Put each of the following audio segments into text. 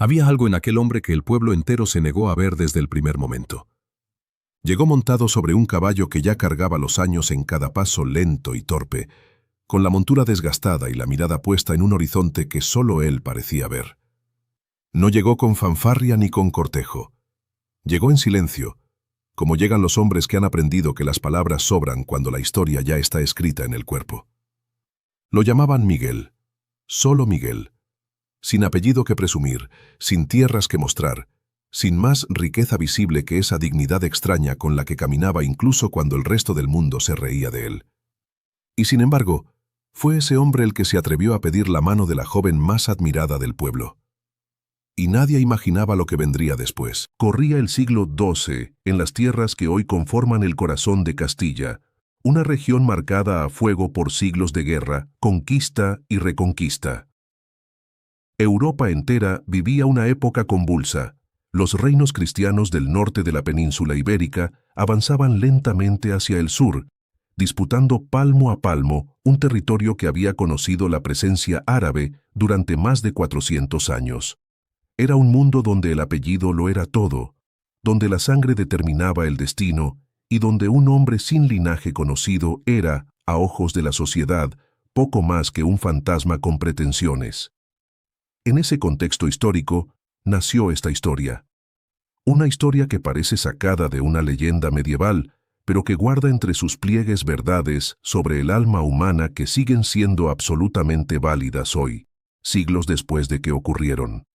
Había algo en aquel hombre que el pueblo entero se negó a ver desde el primer momento. Llegó montado sobre un caballo que ya cargaba los años en cada paso lento y torpe, con la montura desgastada y la mirada puesta en un horizonte que solo él parecía ver. No llegó con fanfarria ni con cortejo. Llegó en silencio, como llegan los hombres que han aprendido que las palabras sobran cuando la historia ya está escrita en el cuerpo. Lo llamaban Miguel, solo Miguel, sin apellido que presumir, sin tierras que mostrar, sin más riqueza visible que esa dignidad extraña con la que caminaba incluso cuando el resto del mundo se reía de él. Y sin embargo, fue ese hombre el que se atrevió a pedir la mano de la joven más admirada del pueblo. Y nadie imaginaba lo que vendría después. Corría el siglo XII en las tierras que hoy conforman el corazón de Castilla, una región marcada a fuego por siglos de guerra, conquista y reconquista. Europa entera vivía una época convulsa. Los reinos cristianos del norte de la península ibérica avanzaban lentamente hacia el sur, disputando palmo a palmo un territorio que había conocido la presencia árabe durante más de 400 años. Era un mundo donde el apellido lo era todo, donde la sangre determinaba el destino y donde un hombre sin linaje conocido era, a ojos de la sociedad, poco más que un fantasma con pretensiones. En ese contexto histórico nació esta historia. Una historia que parece sacada de una leyenda medieval, pero que guarda entre sus pliegues verdades sobre el alma humana que siguen siendo absolutamente válidas hoy, siglos después de que ocurrieron.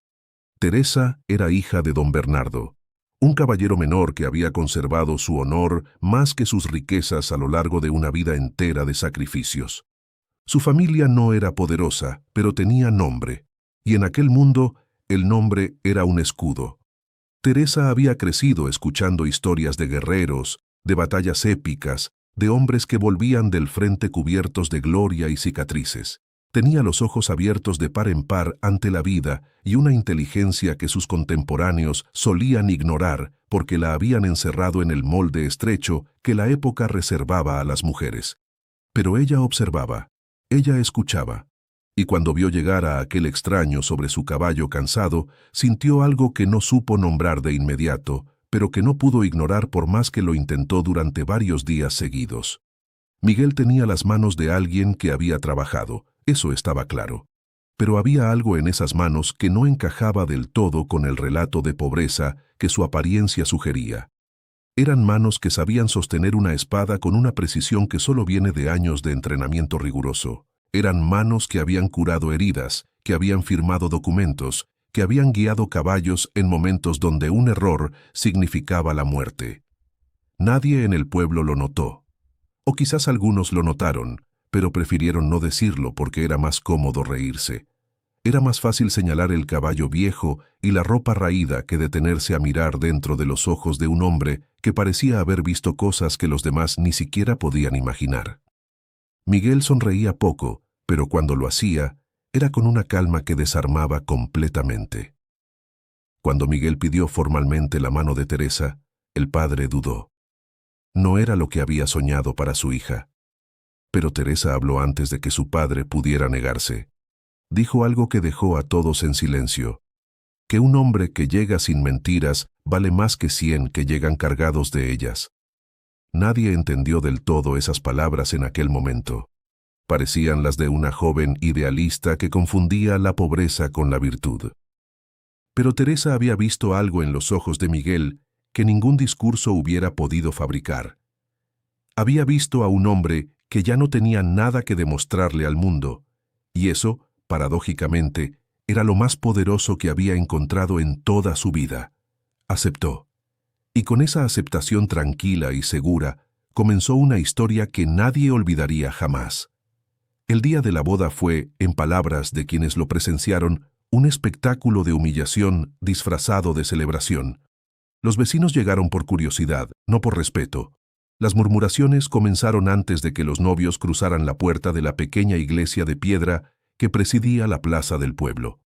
Teresa era hija de don Bernardo, un caballero menor que había conservado su honor más que sus riquezas a lo largo de una vida entera de sacrificios. Su familia no era poderosa, pero tenía nombre, y en aquel mundo el nombre era un escudo. Teresa había crecido escuchando historias de guerreros, de batallas épicas, de hombres que volvían del frente cubiertos de gloria y cicatrices. Tenía los ojos abiertos de par en par ante la vida y una inteligencia que sus contemporáneos solían ignorar porque la habían encerrado en el molde estrecho que la época reservaba a las mujeres. Pero ella observaba, ella escuchaba, y cuando vio llegar a aquel extraño sobre su caballo cansado, sintió algo que no supo nombrar de inmediato, pero que no pudo ignorar por más que lo intentó durante varios días seguidos. Miguel tenía las manos de alguien que había trabajado, eso estaba claro. Pero había algo en esas manos que no encajaba del todo con el relato de pobreza que su apariencia sugería. Eran manos que sabían sostener una espada con una precisión que solo viene de años de entrenamiento riguroso. Eran manos que habían curado heridas, que habían firmado documentos, que habían guiado caballos en momentos donde un error significaba la muerte. Nadie en el pueblo lo notó. O quizás algunos lo notaron, pero prefirieron no decirlo porque era más cómodo reírse. Era más fácil señalar el caballo viejo y la ropa raída que detenerse a mirar dentro de los ojos de un hombre que parecía haber visto cosas que los demás ni siquiera podían imaginar. Miguel sonreía poco, pero cuando lo hacía, era con una calma que desarmaba completamente. Cuando Miguel pidió formalmente la mano de Teresa, el padre dudó. No era lo que había soñado para su hija. Pero Teresa habló antes de que su padre pudiera negarse. Dijo algo que dejó a todos en silencio, que un hombre que llega sin mentiras vale más que 100 que llegan cargados de ellas. Nadie entendió del todo esas palabras en aquel momento. Parecían las de una joven idealista que confundía la pobreza con la virtud. Pero Teresa había visto algo en los ojos de Miguel que ningún discurso hubiera podido fabricar. Había visto a un hombre que ya no tenía nada que demostrarle al mundo, y eso, paradójicamente, era lo más poderoso que había encontrado en toda su vida. Aceptó. Y con esa aceptación tranquila y segura, comenzó una historia que nadie olvidaría jamás. El día de la boda fue, en palabras de quienes lo presenciaron, un espectáculo de humillación disfrazado de celebración. Los vecinos llegaron por curiosidad, no por respeto. Las murmuraciones comenzaron antes de que los novios cruzaran la puerta de la pequeña iglesia de piedra que presidía la plaza del pueblo.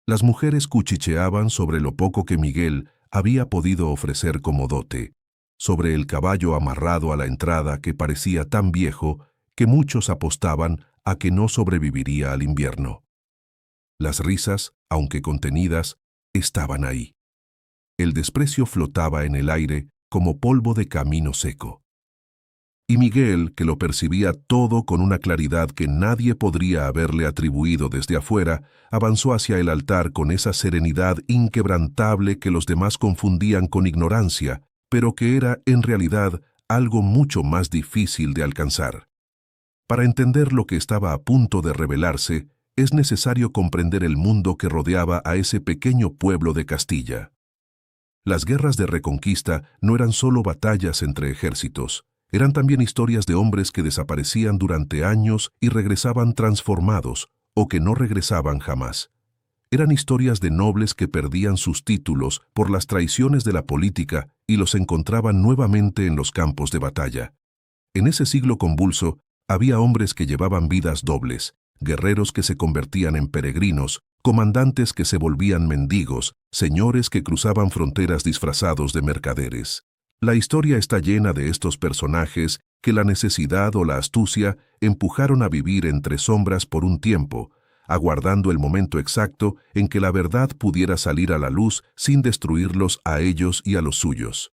Las mujeres cuchicheaban sobre lo poco que Miguel había podido ofrecer como dote, sobre el caballo amarrado a la entrada que parecía tan viejo que muchos apostaban a que no sobreviviría al invierno. Las risas, aunque contenidas, estaban ahí. El desprecio flotaba en el aire como polvo de camino seco. Y Miguel, que lo percibía todo con una claridad que nadie podría haberle atribuido desde afuera, avanzó hacia el altar con esa serenidad inquebrantable que los demás confundían con ignorancia, pero que era, en realidad, algo mucho más difícil de alcanzar. Para entender lo que estaba a punto de revelarse, es necesario comprender el mundo que rodeaba a ese pequeño pueblo de Castilla. Las guerras de reconquista no eran solo batallas entre ejércitos, eran también historias de hombres que desaparecían durante años y regresaban transformados, o que no regresaban jamás. Eran historias de nobles que perdían sus títulos por las traiciones de la política y los encontraban nuevamente en los campos de batalla. En ese siglo convulso, había hombres que llevaban vidas dobles, guerreros que se convertían en peregrinos, comandantes que se volvían mendigos, señores que cruzaban fronteras disfrazados de mercaderes. La historia está llena de estos personajes que la necesidad o la astucia empujaron a vivir entre sombras por un tiempo, aguardando el momento exacto en que la verdad pudiera salir a la luz sin destruirlos a ellos y a los suyos.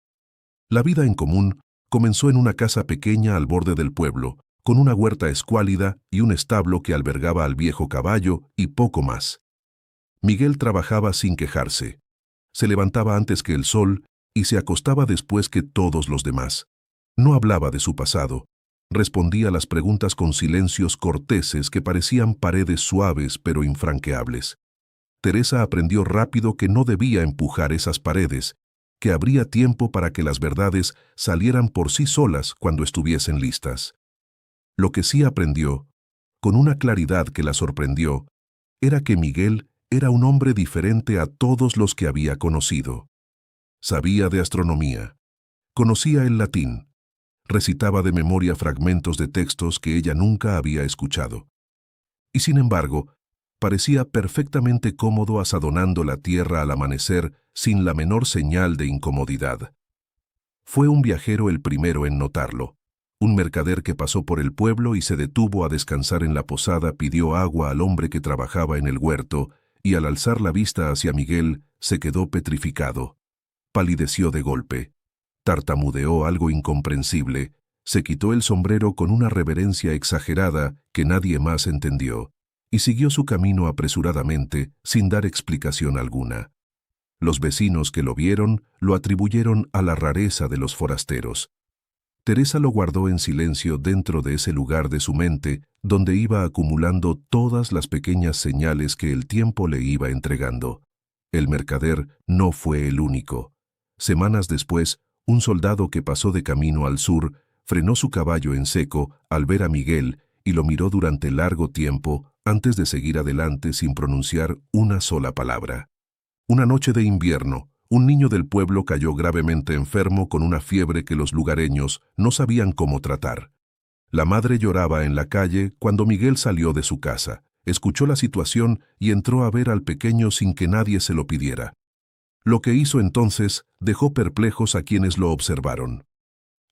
La vida en común comenzó en una casa pequeña al borde del pueblo, con una huerta escuálida y un establo que albergaba al viejo caballo y poco más. Miguel trabajaba sin quejarse. Se levantaba antes que el sol y se acostaba después que todos los demás. No hablaba de su pasado. Respondía a las preguntas con silencios corteses que parecían paredes suaves pero infranqueables. Teresa aprendió rápido que no debía empujar esas paredes, que habría tiempo para que las verdades salieran por sí solas cuando estuviesen listas. Lo que sí aprendió, con una claridad que la sorprendió, era que Miguel era un hombre diferente a todos los que había conocido. Sabía de astronomía, conocía el latín, recitaba de memoria fragmentos de textos que ella nunca había escuchado. Y sin embargo, parecía perfectamente cómodo asadonando la tierra al amanecer sin la menor señal de incomodidad. Fue un viajero el primero en notarlo. Un mercader que pasó por el pueblo y se detuvo a descansar en la posada pidió agua al hombre que trabajaba en el huerto y al alzar la vista hacia Miguel se quedó petrificado. Palideció de golpe, tartamudeó algo incomprensible, se quitó el sombrero con una reverencia exagerada que nadie más entendió, y siguió su camino apresuradamente, sin dar explicación alguna. Los vecinos que lo vieron lo atribuyeron a la rareza de los forasteros. Teresa lo guardó en silencio dentro de ese lugar de su mente, donde iba acumulando todas las pequeñas señales que el tiempo le iba entregando. El mercader no fue el único. Semanas después, un soldado que pasó de camino al sur frenó su caballo en seco al ver a Miguel y lo miró durante largo tiempo antes de seguir adelante sin pronunciar una sola palabra. Una noche de invierno, un niño del pueblo cayó gravemente enfermo con una fiebre que los lugareños no sabían cómo tratar. La madre lloraba en la calle cuando Miguel salió de su casa, escuchó la situación y entró a ver al pequeño sin que nadie se lo pidiera. Lo que hizo entonces dejó perplejos a quienes lo observaron.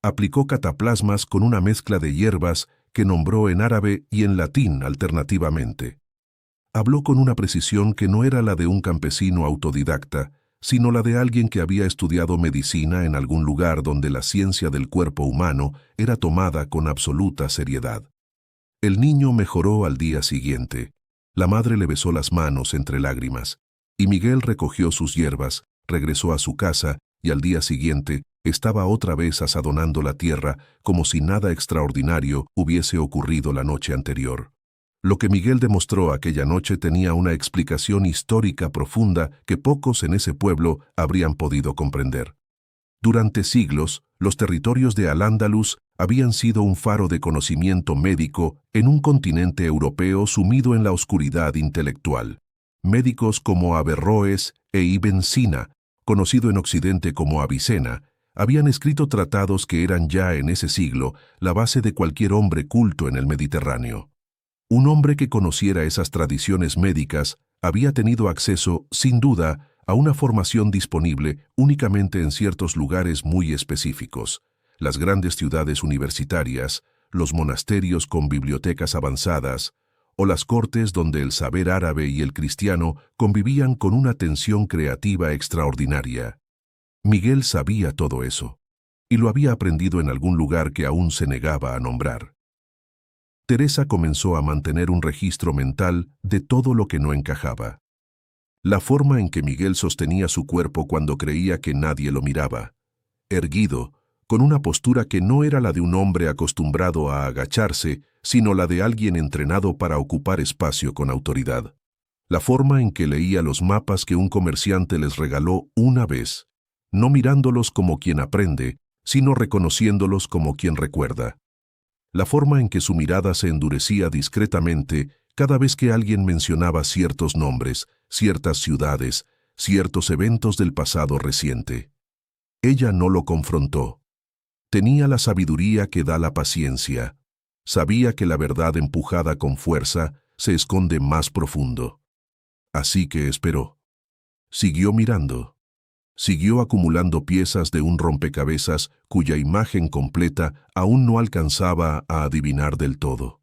Aplicó cataplasmas con una mezcla de hierbas que nombró en árabe y en latín alternativamente. Habló con una precisión que no era la de un campesino autodidacta, sino la de alguien que había estudiado medicina en algún lugar donde la ciencia del cuerpo humano era tomada con absoluta seriedad. El niño mejoró al día siguiente. La madre le besó las manos entre lágrimas, y Miguel recogió sus hierbas, regresó a su casa y al día siguiente estaba otra vez asadonando la tierra como si nada extraordinario hubiese ocurrido la noche anterior. Lo que Miguel demostró aquella noche tenía una explicación histórica profunda que pocos en ese pueblo habrían podido comprender. Durante siglos, los territorios de Al-Ándalus habían sido un faro de conocimiento médico en un continente europeo sumido en la oscuridad intelectual. Médicos como Averroes e Ibn Sina, conocido en Occidente como Avicena, habían escrito tratados que eran ya en ese siglo la base de cualquier hombre culto en el Mediterráneo. Un hombre que conociera esas tradiciones médicas había tenido acceso, sin duda, a una formación disponible únicamente en ciertos lugares muy específicos: las grandes ciudades universitarias, los monasterios con bibliotecas avanzadas, o las cortes donde el saber árabe y el cristiano convivían con una tensión creativa extraordinaria. Miguel sabía todo eso, y lo había aprendido en algún lugar que aún se negaba a nombrar. Teresa comenzó a mantener un registro mental de todo lo que no encajaba. La forma en que Miguel sostenía su cuerpo cuando creía que nadie lo miraba, erguido, con una postura que no era la de un hombre acostumbrado a agacharse, sino la de alguien entrenado para ocupar espacio con autoridad. La forma en que leía los mapas que un comerciante les regaló una vez, no mirándolos como quien aprende, sino reconociéndolos como quien recuerda. La forma en que su mirada se endurecía discretamente cada vez que alguien mencionaba ciertos nombres, ciertas ciudades, ciertos eventos del pasado reciente. Ella no lo confrontó. Tenía la sabiduría que da la paciencia. Sabía que la verdad empujada con fuerza se esconde más profundo. Así que esperó. Siguió mirando. Siguió acumulando piezas de un rompecabezas cuya imagen completa aún no alcanzaba a adivinar del todo.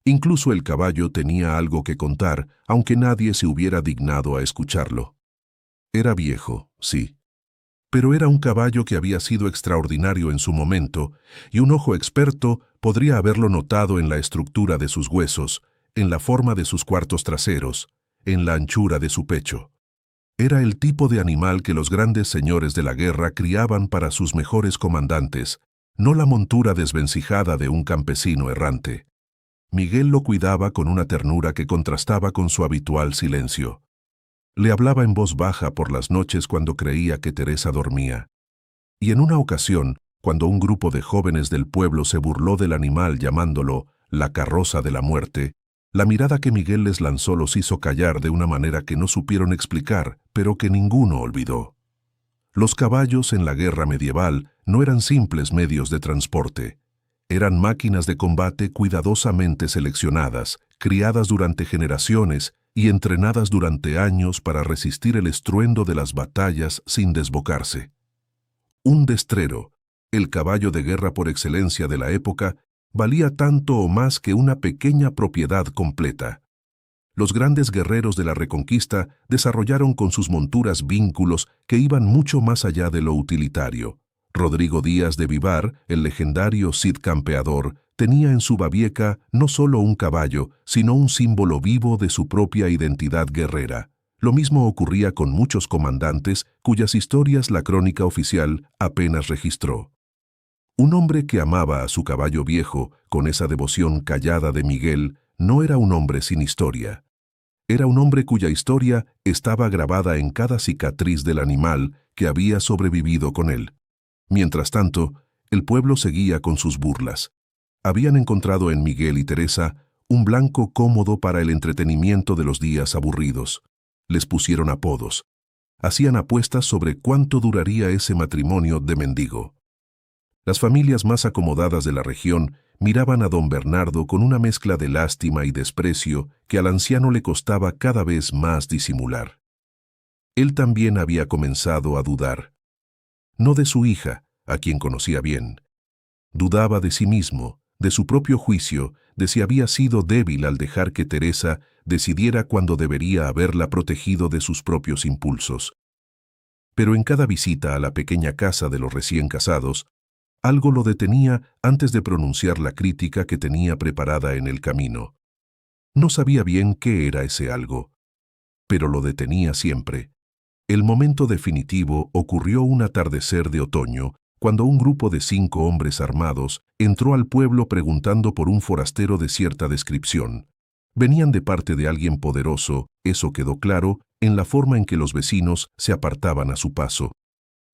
Incluso el caballo tenía algo que contar, aunque nadie se hubiera dignado a escucharlo. Era viejo, sí. Pero era un caballo que había sido extraordinario en su momento, y un ojo experto podría haberlo notado en la estructura de sus huesos, en la forma de sus cuartos traseros, en la anchura de su pecho. Era el tipo de animal que los grandes señores de la guerra criaban para sus mejores comandantes, no la montura desvencijada de un campesino errante. Miguel lo cuidaba con una ternura que contrastaba con su habitual silencio. Le hablaba en voz baja por las noches cuando creía que Teresa dormía. Y en una ocasión, cuando un grupo de jóvenes del pueblo se burló del animal llamándolo la carroza de la muerte, la mirada que Miguel les lanzó los hizo callar de una manera que no supieron explicar, pero que ninguno olvidó. Los caballos en la guerra medieval no eran simples medios de transporte. Eran máquinas de combate cuidadosamente seleccionadas, criadas durante generaciones y entrenadas durante años para resistir el estruendo de las batallas sin desbocarse. Un destrero, el caballo de guerra por excelencia de la época, valía tanto o más que una pequeña propiedad completa. Los grandes guerreros de la Reconquista desarrollaron con sus monturas vínculos que iban mucho más allá de lo utilitario. Rodrigo Díaz de Vivar, el legendario Cid campeador, tenía en su babieca no solo un caballo, sino un símbolo vivo de su propia identidad guerrera. Lo mismo ocurría con muchos comandantes cuyas historias la crónica oficial apenas registró. Un hombre que amaba a su caballo viejo con esa devoción callada de Miguel no era un hombre sin historia. Era un hombre cuya historia estaba grabada en cada cicatriz del animal que había sobrevivido con él. Mientras tanto, el pueblo seguía con sus burlas. Habían encontrado en Miguel y Teresa un blanco cómodo para el entretenimiento de los días aburridos. Les pusieron apodos. Hacían apuestas sobre cuánto duraría ese matrimonio de mendigo. Las familias más acomodadas de la región miraban a don Bernardo con una mezcla de lástima y desprecio que al anciano le costaba cada vez más disimular. Él también había comenzado a dudar. No de su hija, a quien conocía bien. Dudaba de sí mismo, de su propio juicio, de si había sido débil al dejar que Teresa decidiera cuándo debería haberla protegido de sus propios impulsos. Pero en cada visita a la pequeña casa de los recién casados, algo lo detenía antes de pronunciar la crítica que tenía preparada en el camino. No sabía bien qué era ese algo, pero lo detenía siempre. El momento definitivo ocurrió un atardecer de otoño, cuando un grupo de 5 hombres armados entró al pueblo preguntando por un forastero de cierta descripción. Venían de parte de alguien poderoso, eso quedó claro, en la forma en que los vecinos se apartaban a su paso.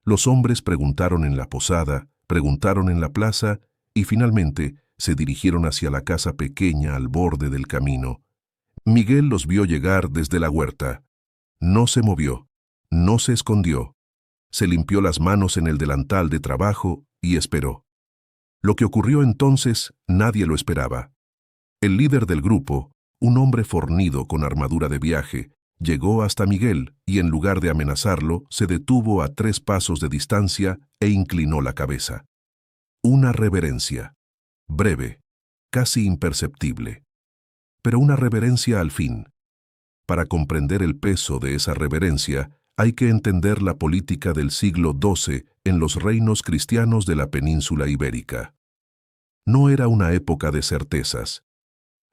Los hombres preguntaron en la posada, preguntaron en la plaza y finalmente se dirigieron hacia la casa pequeña al borde del camino. Miguel los vio llegar desde la huerta. No se movió, no se escondió. Se limpió las manos en el delantal de trabajo y esperó. Lo que ocurrió entonces nadie lo esperaba. El líder del grupo, un hombre fornido con armadura de viaje, llegó hasta Miguel y en lugar de amenazarlo, se detuvo a 3 pasos de distancia e inclinó la cabeza. Una reverencia, breve, casi imperceptible. pero una reverencia al fin. Para comprender el peso de esa reverencia, hay que entender la política del siglo XII en los reinos cristianos de la península ibérica. No era una época de certezas.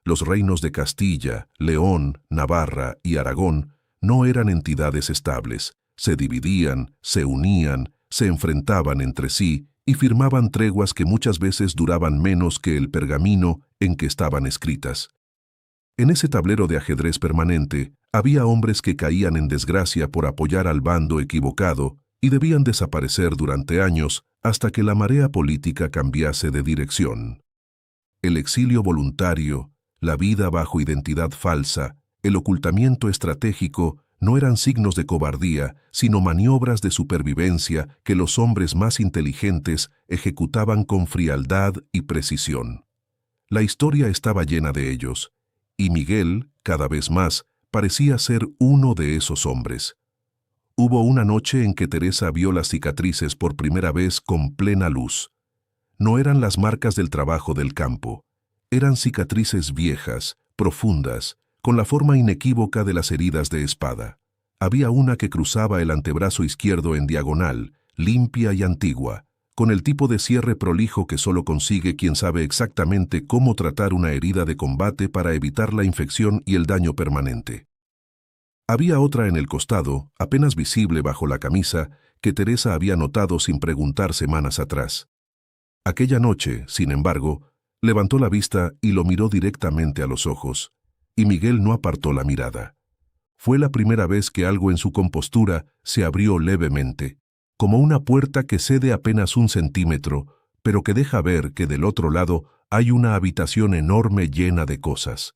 Los reinos de Castilla, León, Navarra y Aragón no eran entidades estables. Se dividían, se unían, se enfrentaban entre sí y firmaban treguas que muchas veces duraban menos que el pergamino en que estaban escritas. En ese tablero de ajedrez permanente, había hombres que caían en desgracia por apoyar al bando equivocado y debían desaparecer durante años hasta que la marea política cambiase de dirección. El exilio voluntario, la vida bajo identidad falsa, el ocultamiento estratégico no eran signos de cobardía, sino maniobras de supervivencia que los hombres más inteligentes ejecutaban con frialdad y precisión. La historia estaba llena de ellos, y Miguel, cada vez más, parecía ser uno de esos hombres. Hubo una noche en que Teresa vio las cicatrices por primera vez con plena luz. No eran las marcas del trabajo del campo. Eran cicatrices viejas, profundas, con la forma inequívoca de las heridas de espada. Había una que cruzaba el antebrazo izquierdo en diagonal, limpia y antigua, con el tipo de cierre prolijo que solo consigue quien sabe exactamente cómo tratar una herida de combate para evitar la infección y el daño permanente. Había otra en el costado, apenas visible bajo la camisa, que Teresa había notado sin preguntar semanas atrás. Aquella noche, sin embargo, levantó la vista y lo miró directamente a los ojos, y Miguel no apartó la mirada. Fue la primera vez que algo en su compostura se abrió levemente, como una puerta que cede apenas 1 centímetro, pero que deja ver que del otro lado hay una habitación enorme llena de cosas.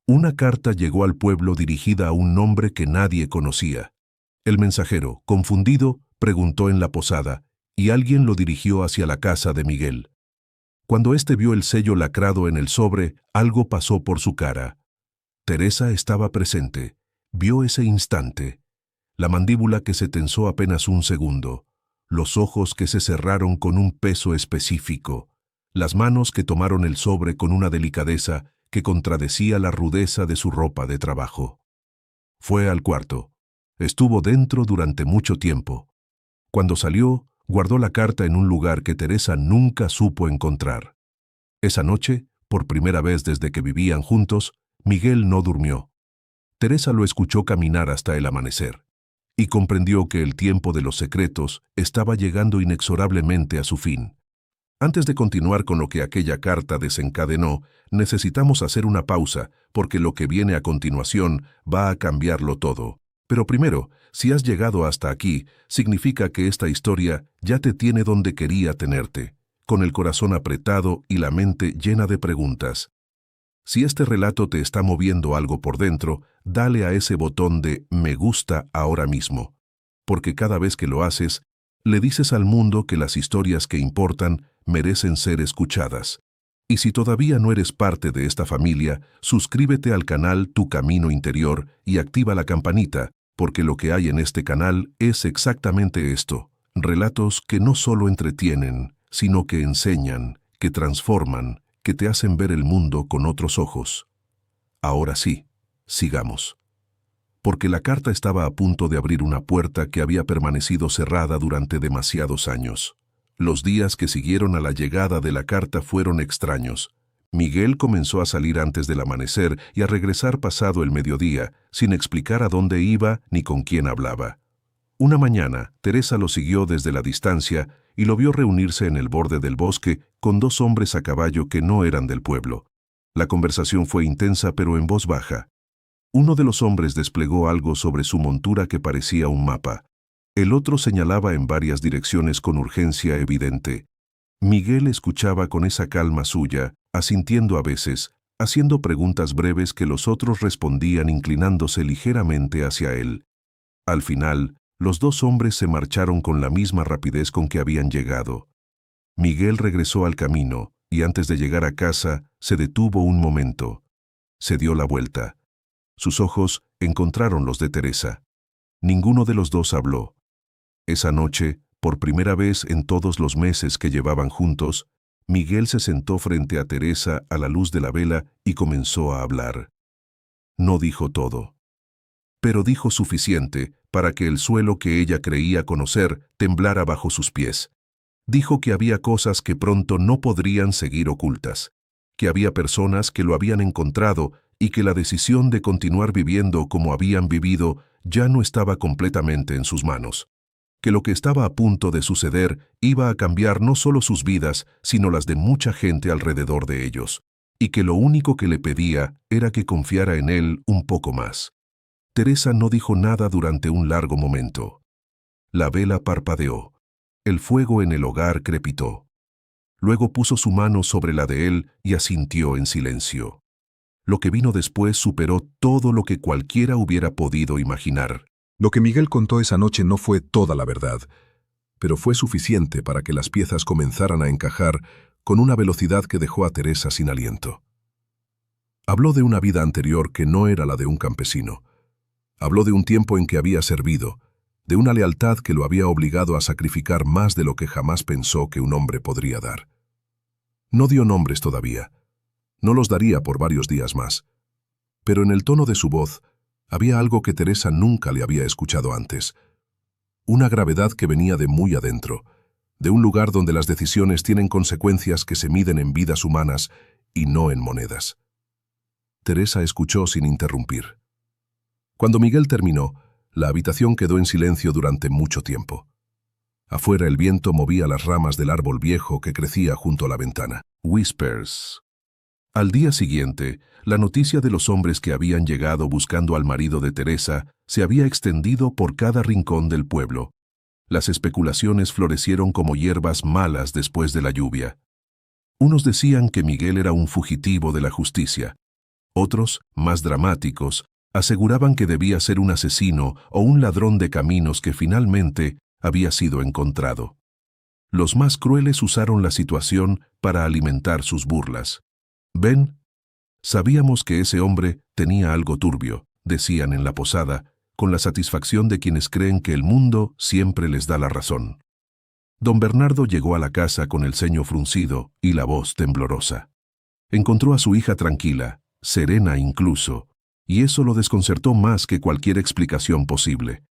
Una carta llegó al pueblo dirigida a un nombre que nadie conocía. El mensajero, confundido, preguntó en la posada, y alguien lo dirigió hacia la casa de Miguel. Cuando éste vio el sello lacrado en el sobre, algo pasó por su cara. Teresa estaba presente. Vio ese instante. La mandíbula que se tensó apenas 1 segundo. Los ojos que se cerraron con un peso específico. Las manos que tomaron el sobre con una delicadeza que contradecía la rudeza de su ropa de trabajo. Fue al cuarto. Estuvo dentro durante mucho tiempo. Cuando salió, guardó la carta en un lugar que Teresa nunca supo encontrar. Esa noche, por primera vez desde que vivían juntos, Miguel no durmió. Teresa lo escuchó caminar hasta el amanecer, y comprendió que el tiempo de los secretos estaba llegando inexorablemente a su fin. Antes de continuar con lo que aquella carta desencadenó, necesitamos hacer una pausa, porque lo que viene a continuación va a cambiarlo todo. Pero primero, si has llegado hasta aquí, significa que esta historia ya te tiene donde quería tenerte, con el corazón apretado y la mente llena de preguntas. Si este relato te está moviendo algo por dentro, dale a ese botón de me gusta ahora mismo, porque cada vez que lo haces, le dices al mundo que las historias que importan merecen ser escuchadas. Y si todavía no eres parte de esta familia, suscríbete al canal Tu Camino Interior y activa la campanita, porque lo que hay en este canal es exactamente esto: relatos que no solo entretienen, sino que enseñan, que transforman, que te hacen ver el mundo con otros ojos. Ahora sí, sigamos. Porque la carta estaba a punto de abrir una puerta que había permanecido cerrada durante demasiados años. Los días que siguieron a la llegada de la carta fueron extraños. Miguel comenzó a salir antes del amanecer y a regresar pasado el mediodía, sin explicar a dónde iba ni con quién hablaba. Una mañana, Teresa lo siguió desde la distancia y lo vio reunirse en el borde del bosque con 2 hombres a caballo que no eran del pueblo. La conversación fue intensa pero en voz baja. Uno de los hombres desplegó algo sobre su montura que parecía un mapa. El otro señalaba en varias direcciones con urgencia evidente. Miguel escuchaba con esa calma suya, asintiendo a veces, haciendo preguntas breves que los otros respondían inclinándose ligeramente hacia él. Al final, los 2 hombres se marcharon con la misma rapidez con que habían llegado. Miguel regresó al camino, y antes de llegar a casa, se detuvo un momento. Se dio la vuelta. Sus ojos encontraron los de Teresa. Ninguno de los 2 habló. Esa noche, por primera vez en todos los meses que llevaban juntos, Miguel se sentó frente a Teresa a la luz de la vela y comenzó a hablar. No dijo todo, pero dijo suficiente para que el suelo que ella creía conocer temblara bajo sus pies. Dijo que había cosas que pronto no podrían seguir ocultas, que había personas que lo habían encontrado y que la decisión de continuar viviendo como habían vivido ya no estaba completamente en sus manos, que lo que estaba a punto de suceder iba a cambiar no solo sus vidas, sino las de mucha gente alrededor de ellos, y que lo único que le pedía era que confiara en él un poco más. Teresa no dijo nada durante un largo momento. La vela parpadeó. El fuego en el hogar crepitó. Luego puso su mano sobre la de él y asintió en silencio. Lo que vino después superó todo lo que cualquiera hubiera podido imaginar. Lo que Miguel contó esa noche no fue toda la verdad, pero fue suficiente para que las piezas comenzaran a encajar con una velocidad que dejó a Teresa sin aliento. Habló de una vida anterior que no era la de un campesino. Habló de un tiempo en que había servido, de una lealtad que lo había obligado a sacrificar más de lo que jamás pensó que un hombre podría dar. No dio nombres todavía. No los daría por varios días más. Pero en el tono de su voz había algo que Teresa nunca le había escuchado antes. Una gravedad que venía de muy adentro, de un lugar donde las decisiones tienen consecuencias que se miden en vidas humanas y no en monedas. Teresa escuchó sin interrumpir. Cuando Miguel terminó, la habitación quedó en silencio durante mucho tiempo. Afuera el viento movía las ramas del árbol viejo que crecía junto a la ventana. Whispers. Al día siguiente, la noticia de los hombres que habían llegado buscando al marido de Teresa se había extendido por cada rincón del pueblo. Las especulaciones florecieron como hierbas malas después de la lluvia. Unos decían que Miguel era un fugitivo de la justicia. Otros, más dramáticos, aseguraban que debía ser un asesino o un ladrón de caminos que finalmente había sido encontrado. Los más crueles usaron la situación para alimentar sus burlas. «Ven, sabíamos que ese hombre tenía algo turbio», decían en la posada, con la satisfacción de quienes creen que el mundo siempre les da la razón. Don Bernardo llegó a la casa con el ceño fruncido y la voz temblorosa. Encontró a su hija tranquila, serena incluso, y eso lo desconcertó más que cualquier explicación posible.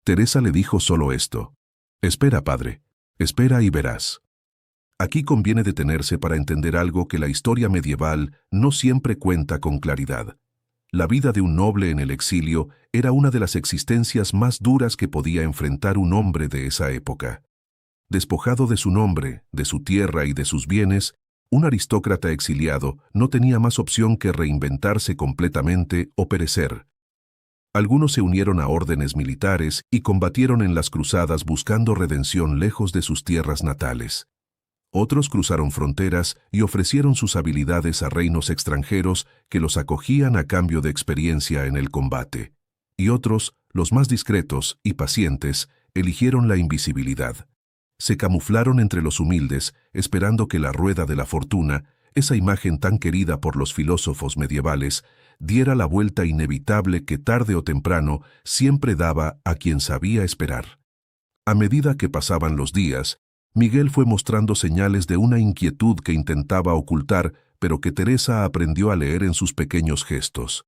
Teresa le dijo solo esto: «Espera, padre, espera y verás». Aquí conviene detenerse para entender algo que la historia medieval no siempre cuenta con claridad. La vida de un noble en el exilio era una de las existencias más duras que podía enfrentar un hombre de esa época. Despojado de su nombre, de su tierra y de sus bienes, un aristócrata exiliado no tenía más opción que reinventarse completamente o perecer. Algunos se unieron a órdenes militares y combatieron en las cruzadas buscando redención lejos de sus tierras natales. Otros cruzaron fronteras y ofrecieron sus habilidades a reinos extranjeros que los acogían a cambio de experiencia en el combate. Y otros, los más discretos y pacientes, eligieron la invisibilidad. Se camuflaron entre los humildes, esperando que la rueda de la fortuna, esa imagen tan querida por los filósofos medievales, diera la vuelta inevitable que tarde o temprano siempre daba a quien sabía esperar. A medida que pasaban los días, Miguel fue mostrando señales de una inquietud que intentaba ocultar, pero que Teresa aprendió a leer en sus pequeños gestos.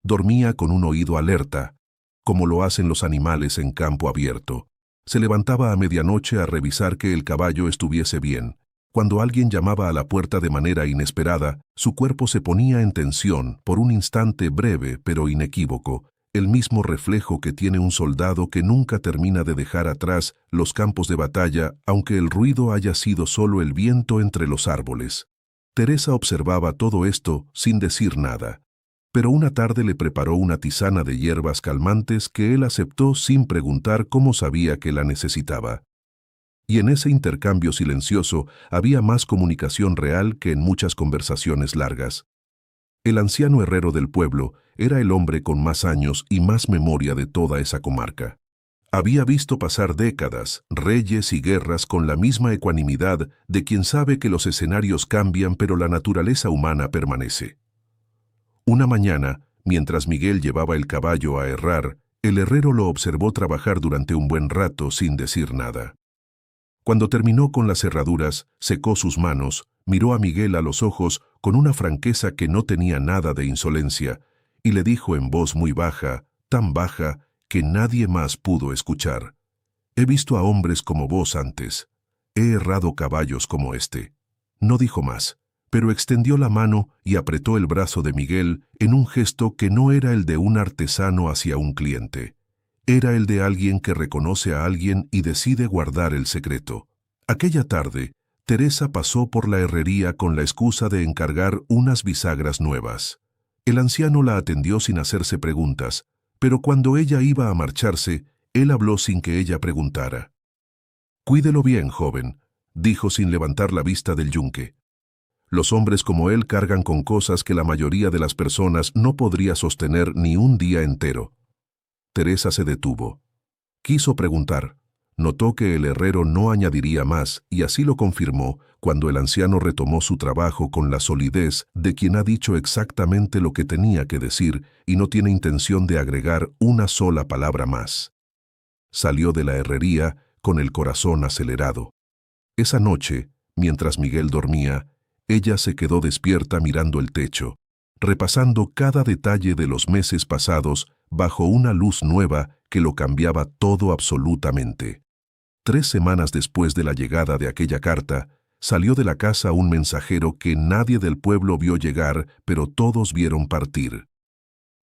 Dormía con un oído alerta, como lo hacen los animales en campo abierto. Se levantaba a medianoche a revisar que el caballo estuviese bien. Cuando alguien llamaba a la puerta de manera inesperada, su cuerpo se ponía en tensión por un instante breve pero inequívoco, el mismo reflejo que tiene un soldado que nunca termina de dejar atrás los campos de batalla, aunque el ruido haya sido solo el viento entre los árboles. Teresa observaba todo esto sin decir nada, pero una tarde le preparó una tisana de hierbas calmantes que él aceptó sin preguntar cómo sabía que la necesitaba. Y en ese intercambio silencioso había más comunicación real que en muchas conversaciones largas. El anciano herrero del pueblo era el hombre con más años y más memoria de toda esa comarca. Había visto pasar décadas, reyes y guerras con la misma ecuanimidad de quien sabe que los escenarios cambian pero la naturaleza humana permanece. Una mañana, mientras Miguel llevaba el caballo a herrar, el herrero lo observó trabajar durante un buen rato sin decir nada. Cuando terminó con las cerraduras, secó sus manos, miró a Miguel a los ojos con una franqueza que no tenía nada de insolencia, y le dijo en voz muy baja, tan baja que nadie más pudo escuchar: «He visto a hombres como vos antes. He herrado caballos como este». No dijo más, pero extendió la mano y apretó el brazo de Miguel en un gesto que no era el de un artesano hacia un cliente. Era el de alguien que reconoce a alguien y decide guardar el secreto. Aquella tarde, Teresa pasó por la herrería con la excusa de encargar unas bisagras nuevas. El anciano la atendió sin hacerse preguntas, pero cuando ella iba a marcharse, él habló sin que ella preguntara. «Cuídelo bien, joven», dijo sin levantar la vista del yunque. «Los hombres como él cargan con cosas que la mayoría de las personas no podría sostener ni un día entero». Teresa se detuvo. Quiso preguntar. Notó que el herrero no añadiría más, y así lo confirmó cuando el anciano retomó su trabajo con la solidez de quien ha dicho exactamente lo que tenía que decir y no tiene intención de agregar una sola palabra más. Salió de la herrería con el corazón acelerado. Esa noche, mientras Miguel dormía, ella se quedó despierta mirando el techo, repasando cada detalle de los meses pasados bajo una luz nueva que lo cambiaba todo absolutamente. 3 semanas después de la llegada de aquella carta, salió de la casa un mensajero que nadie del pueblo vio llegar, pero todos vieron partir.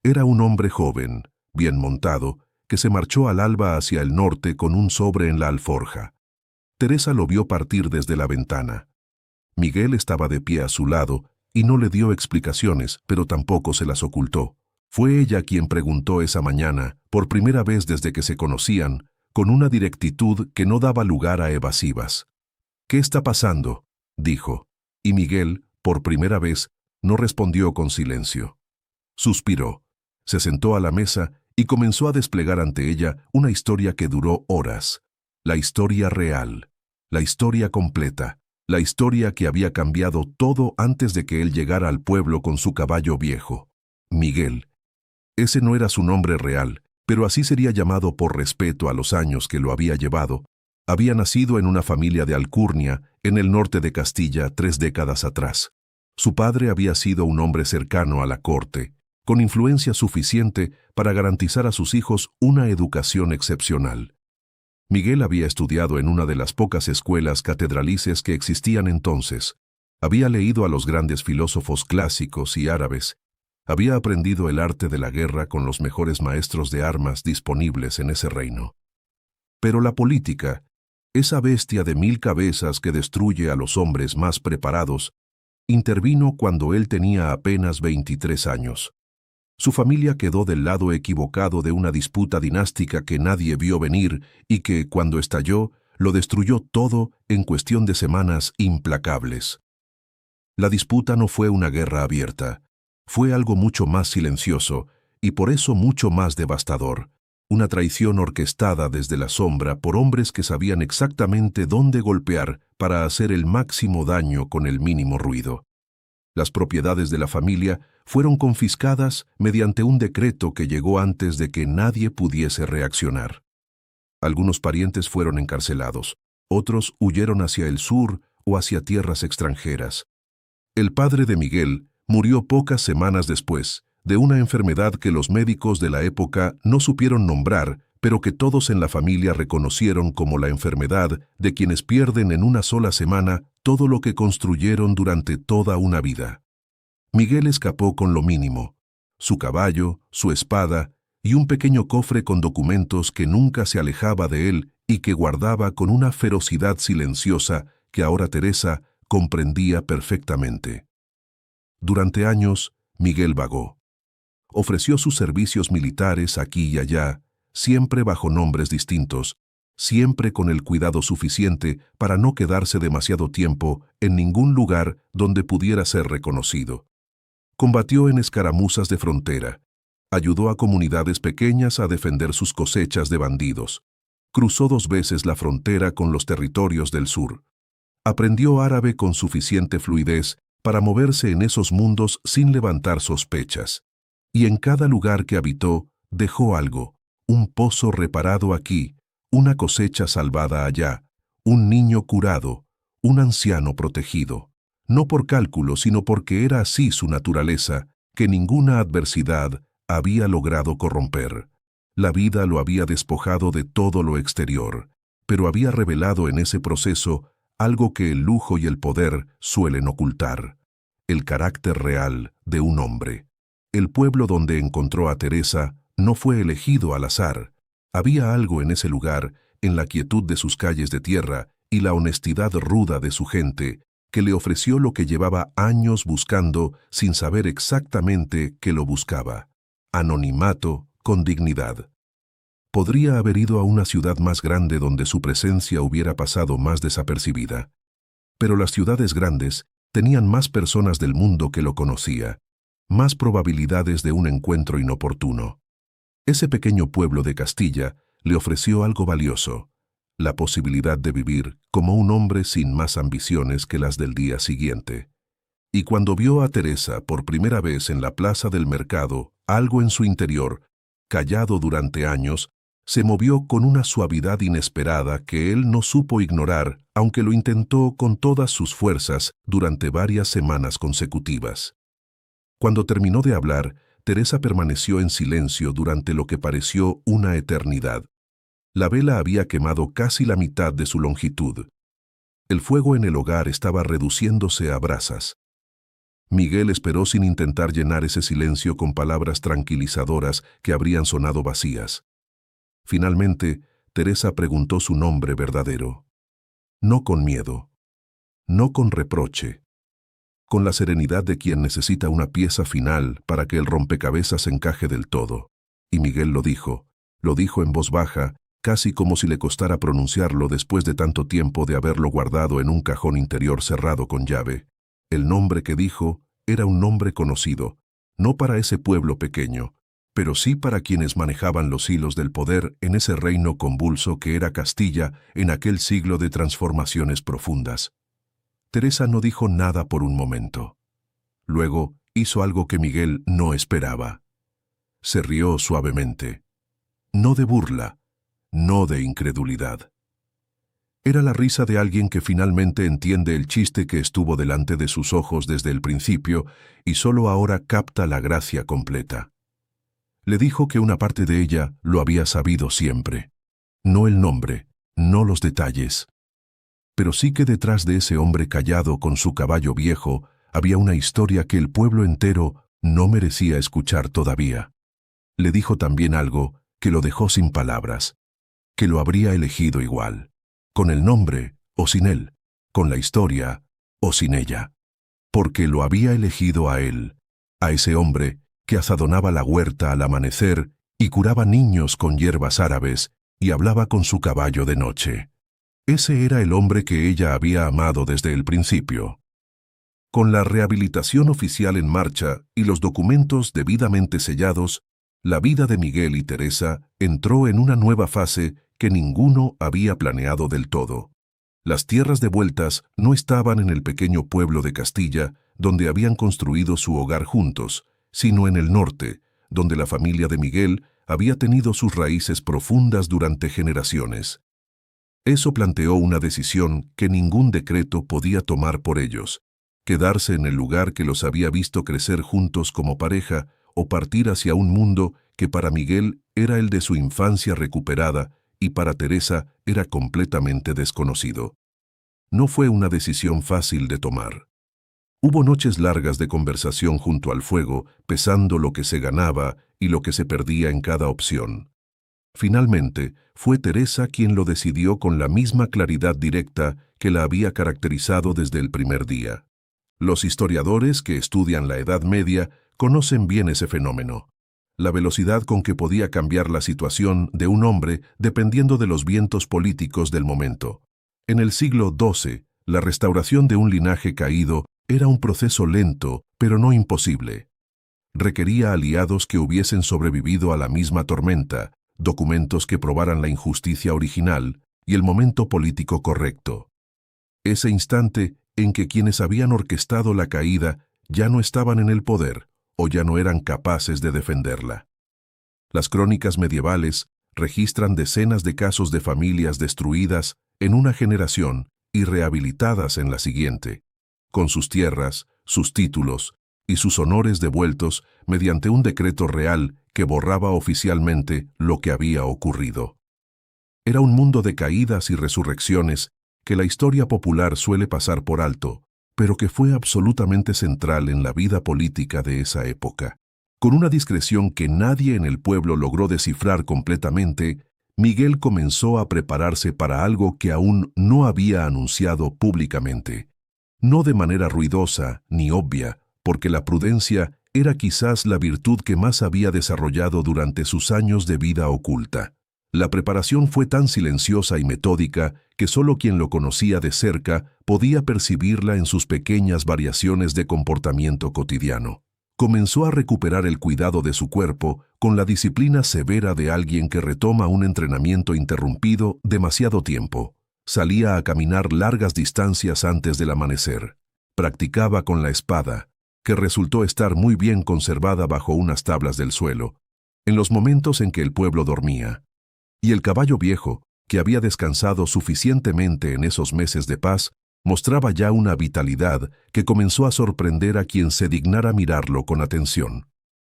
Era un hombre joven, bien montado, que se marchó al alba hacia el norte con un sobre en la alforja. Teresa lo vio partir desde la ventana. Miguel estaba de pie a su lado y no le dio explicaciones, pero tampoco se las ocultó. Fue ella quien preguntó esa mañana, por primera vez desde que se conocían, con una directitud que no daba lugar a evasivas. «¿Qué está pasando?», dijo, y Miguel, por primera vez, no respondió con silencio. Suspiró, se sentó a la mesa y comenzó a desplegar ante ella una historia que duró horas. La historia real, la historia completa, la historia que había cambiado todo antes de que él llegara al pueblo con su caballo viejo. Miguel. Ese no era su nombre real, pero así sería llamado por respeto a los años que lo había llevado. Había nacido en una familia de alcurnia, en el norte de Castilla, 3 décadas atrás. Su padre había sido un hombre cercano a la corte, con influencia suficiente para garantizar a sus hijos una educación excepcional. Miguel había estudiado en una de las pocas escuelas catedralices que existían entonces. Había leído a los grandes filósofos clásicos y árabes. Había aprendido el arte de la guerra con los mejores maestros de armas disponibles en ese reino. Pero la política, esa bestia de 1000 cabezas que destruye a los hombres más preparados, intervino cuando él tenía apenas 23 años. Su familia quedó del lado equivocado de una disputa dinástica que nadie vio venir y que, cuando estalló, lo destruyó todo en cuestión de semanas implacables. La disputa no fue una guerra abierta, fue algo mucho más silencioso y por eso mucho más devastador, una traición orquestada desde la sombra por hombres que sabían exactamente dónde golpear para hacer el máximo daño con el mínimo ruido. Las propiedades de la familia fueron confiscadas mediante un decreto que llegó antes de que nadie pudiese reaccionar. Algunos parientes fueron encarcelados, otros huyeron hacia el sur o hacia tierras extranjeras. El padre de Miguel murió pocas semanas después, de una enfermedad que los médicos de la época no supieron nombrar, pero que todos en la familia reconocieron como la enfermedad de quienes pierden en una sola semana todo lo que construyeron durante toda una vida. Miguel escapó con lo mínimo: su caballo, su espada y un pequeño cofre con documentos que nunca se alejaba de él y que guardaba con una ferocidad silenciosa que ahora Teresa comprendía perfectamente. Durante años, Miguel vagó. Ofreció sus servicios militares aquí y allá, siempre bajo nombres distintos, siempre con el cuidado suficiente para no quedarse demasiado tiempo en ningún lugar donde pudiera ser reconocido. Combatió en escaramuzas de frontera, ayudó a comunidades pequeñas a defender sus cosechas de bandidos, cruzó 2 veces la frontera con los territorios del sur, aprendió árabe con suficiente fluidez para moverse en esos mundos sin levantar sospechas, y en cada lugar que habitó dejó algo: un pozo reparado aquí, una cosecha salvada allá, un niño curado, un anciano protegido, no por cálculo, sino porque era así su naturaleza, que ninguna adversidad había logrado corromper. La vida lo había despojado de todo lo exterior, pero había revelado en ese proceso algo que el lujo y el poder suelen ocultar: el carácter real de un hombre. El pueblo donde encontró a Teresa no fue elegido al azar. Había algo en ese lugar, en la quietud de sus calles de tierra y la honestidad ruda de su gente, que le ofreció lo que llevaba años buscando sin saber exactamente qué lo buscaba: anonimato con dignidad. Podría haber ido a una ciudad más grande donde su presencia hubiera pasado más desapercibida. Pero las ciudades grandes tenían más personas del mundo que lo conocía, más probabilidades de un encuentro inoportuno. Ese pequeño pueblo de Castilla le ofreció algo valioso: la posibilidad de vivir como un hombre sin más ambiciones que las del día siguiente. Y cuando vio a Teresa por primera vez en la plaza del mercado, algo en su interior, callado durante años, se movió con una suavidad inesperada que él no supo ignorar, aunque lo intentó con todas sus fuerzas durante varias semanas consecutivas. Cuando terminó de hablar, Teresa permaneció en silencio durante lo que pareció una eternidad. La vela había quemado casi la mitad de su longitud. El fuego en el hogar estaba reduciéndose a brasas. Miguel esperó sin intentar llenar ese silencio con palabras tranquilizadoras que habrían sonado vacías. Finalmente, Teresa preguntó su nombre verdadero. No con miedo, no con reproche, con la serenidad de quien necesita una pieza final para que el rompecabezas encaje del todo. Y Miguel lo dijo en voz baja, casi como si le costara pronunciarlo después de tanto tiempo de haberlo guardado en un cajón interior cerrado con llave. El nombre que dijo era un nombre conocido, no para ese pueblo pequeño, pero sí para quienes manejaban los hilos del poder en ese reino convulso que era Castilla en aquel siglo de transformaciones profundas. Teresa no dijo nada por un momento. Luego hizo algo que Miguel no esperaba. Se rió suavemente. No de burla, no de incredulidad. Era la risa de alguien que finalmente entiende el chiste que estuvo delante de sus ojos desde el principio y solo ahora capta la gracia completa. Le dijo que una parte de ella lo había sabido siempre. No el nombre, no los detalles. Pero sí que detrás de ese hombre callado con su caballo viejo había una historia que el pueblo entero no merecía escuchar todavía. Le dijo también algo que lo dejó sin palabras, que lo habría elegido igual, con el nombre o sin él, con la historia o sin ella. Porque lo había elegido a él, a ese hombre que azadonaba la huerta al amanecer y curaba niños con hierbas árabes y hablaba con su caballo de noche. Ese era el hombre que ella había amado desde el principio. Con la rehabilitación oficial en marcha y los documentos debidamente sellados, la vida de Miguel y Teresa entró en una nueva fase que ninguno había planeado del todo. Las tierras devueltas no estaban en el pequeño pueblo de Castilla, donde habían construido su hogar juntos, sino en el norte, donde la familia de Miguel había tenido sus raíces profundas durante generaciones. Eso planteó una decisión que ningún decreto podía tomar por ellos: quedarse en el lugar que los había visto crecer juntos como pareja o partir hacia un mundo que para Miguel era el de su infancia recuperada y para Teresa era completamente desconocido. No fue una decisión fácil de tomar. Hubo noches largas de conversación junto al fuego, pesando lo que se ganaba y lo que se perdía en cada opción. Finalmente, fue Teresa quien lo decidió con la misma claridad directa que la había caracterizado desde el primer día. Los historiadores que estudian la Edad Media conocen bien ese fenómeno: la velocidad con que podía cambiar la situación de un hombre dependiendo de los vientos políticos del momento. En el siglo XII, la restauración de un linaje caído era un proceso lento, pero no imposible. Requería aliados que hubiesen sobrevivido a la misma tormenta, documentos que probaran la injusticia original y el momento político correcto. Ese instante en que quienes habían orquestado la caída ya no estaban en el poder o ya no eran capaces de defenderla. Las crónicas medievales registran decenas de casos de familias destruidas en una generación y rehabilitadas en la siguiente, con sus tierras, sus títulos y sus honores devueltos mediante un decreto real que borraba oficialmente lo que había ocurrido. Era un mundo de caídas y resurrecciones que la historia popular suele pasar por alto, pero que fue absolutamente central en la vida política de esa época. Con una discreción que nadie en el pueblo logró descifrar completamente, Miguel comenzó a prepararse para algo que aún no había anunciado públicamente. No de manera ruidosa ni obvia, porque la prudencia era quizás la virtud que más había desarrollado durante sus años de vida oculta. La preparación fue tan silenciosa y metódica que solo quien lo conocía de cerca podía percibirla en sus pequeñas variaciones de comportamiento cotidiano. Comenzó a recuperar el cuidado de su cuerpo con la disciplina severa de alguien que retoma un entrenamiento interrumpido demasiado tiempo. Salía a caminar largas distancias antes del amanecer. Practicaba con la espada, que resultó estar muy bien conservada bajo unas tablas del suelo, en los momentos en que el pueblo dormía. Y el caballo viejo, que había descansado suficientemente en esos meses de paz, mostraba ya una vitalidad que comenzó a sorprender a quien se dignara mirarlo con atención.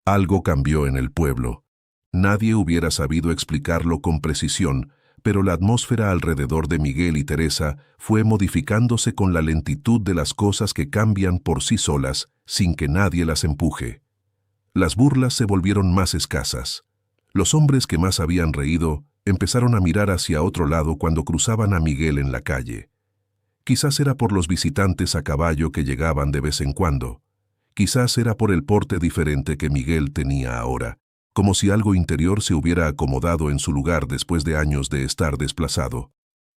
Algo cambió en el pueblo. Nadie hubiera sabido explicarlo con precisión, pero la atmósfera alrededor de Miguel y Teresa fue modificándose con la lentitud de las cosas que cambian por sí solas, sin que nadie las empuje. Las burlas se volvieron más escasas. Los hombres que más habían reído empezaron a mirar hacia otro lado cuando cruzaban a Miguel en la calle. Quizás era por los visitantes a caballo que llegaban de vez en cuando. Quizás era por el porte diferente que Miguel tenía ahora, como si algo interior se hubiera acomodado en su lugar después de años de estar desplazado.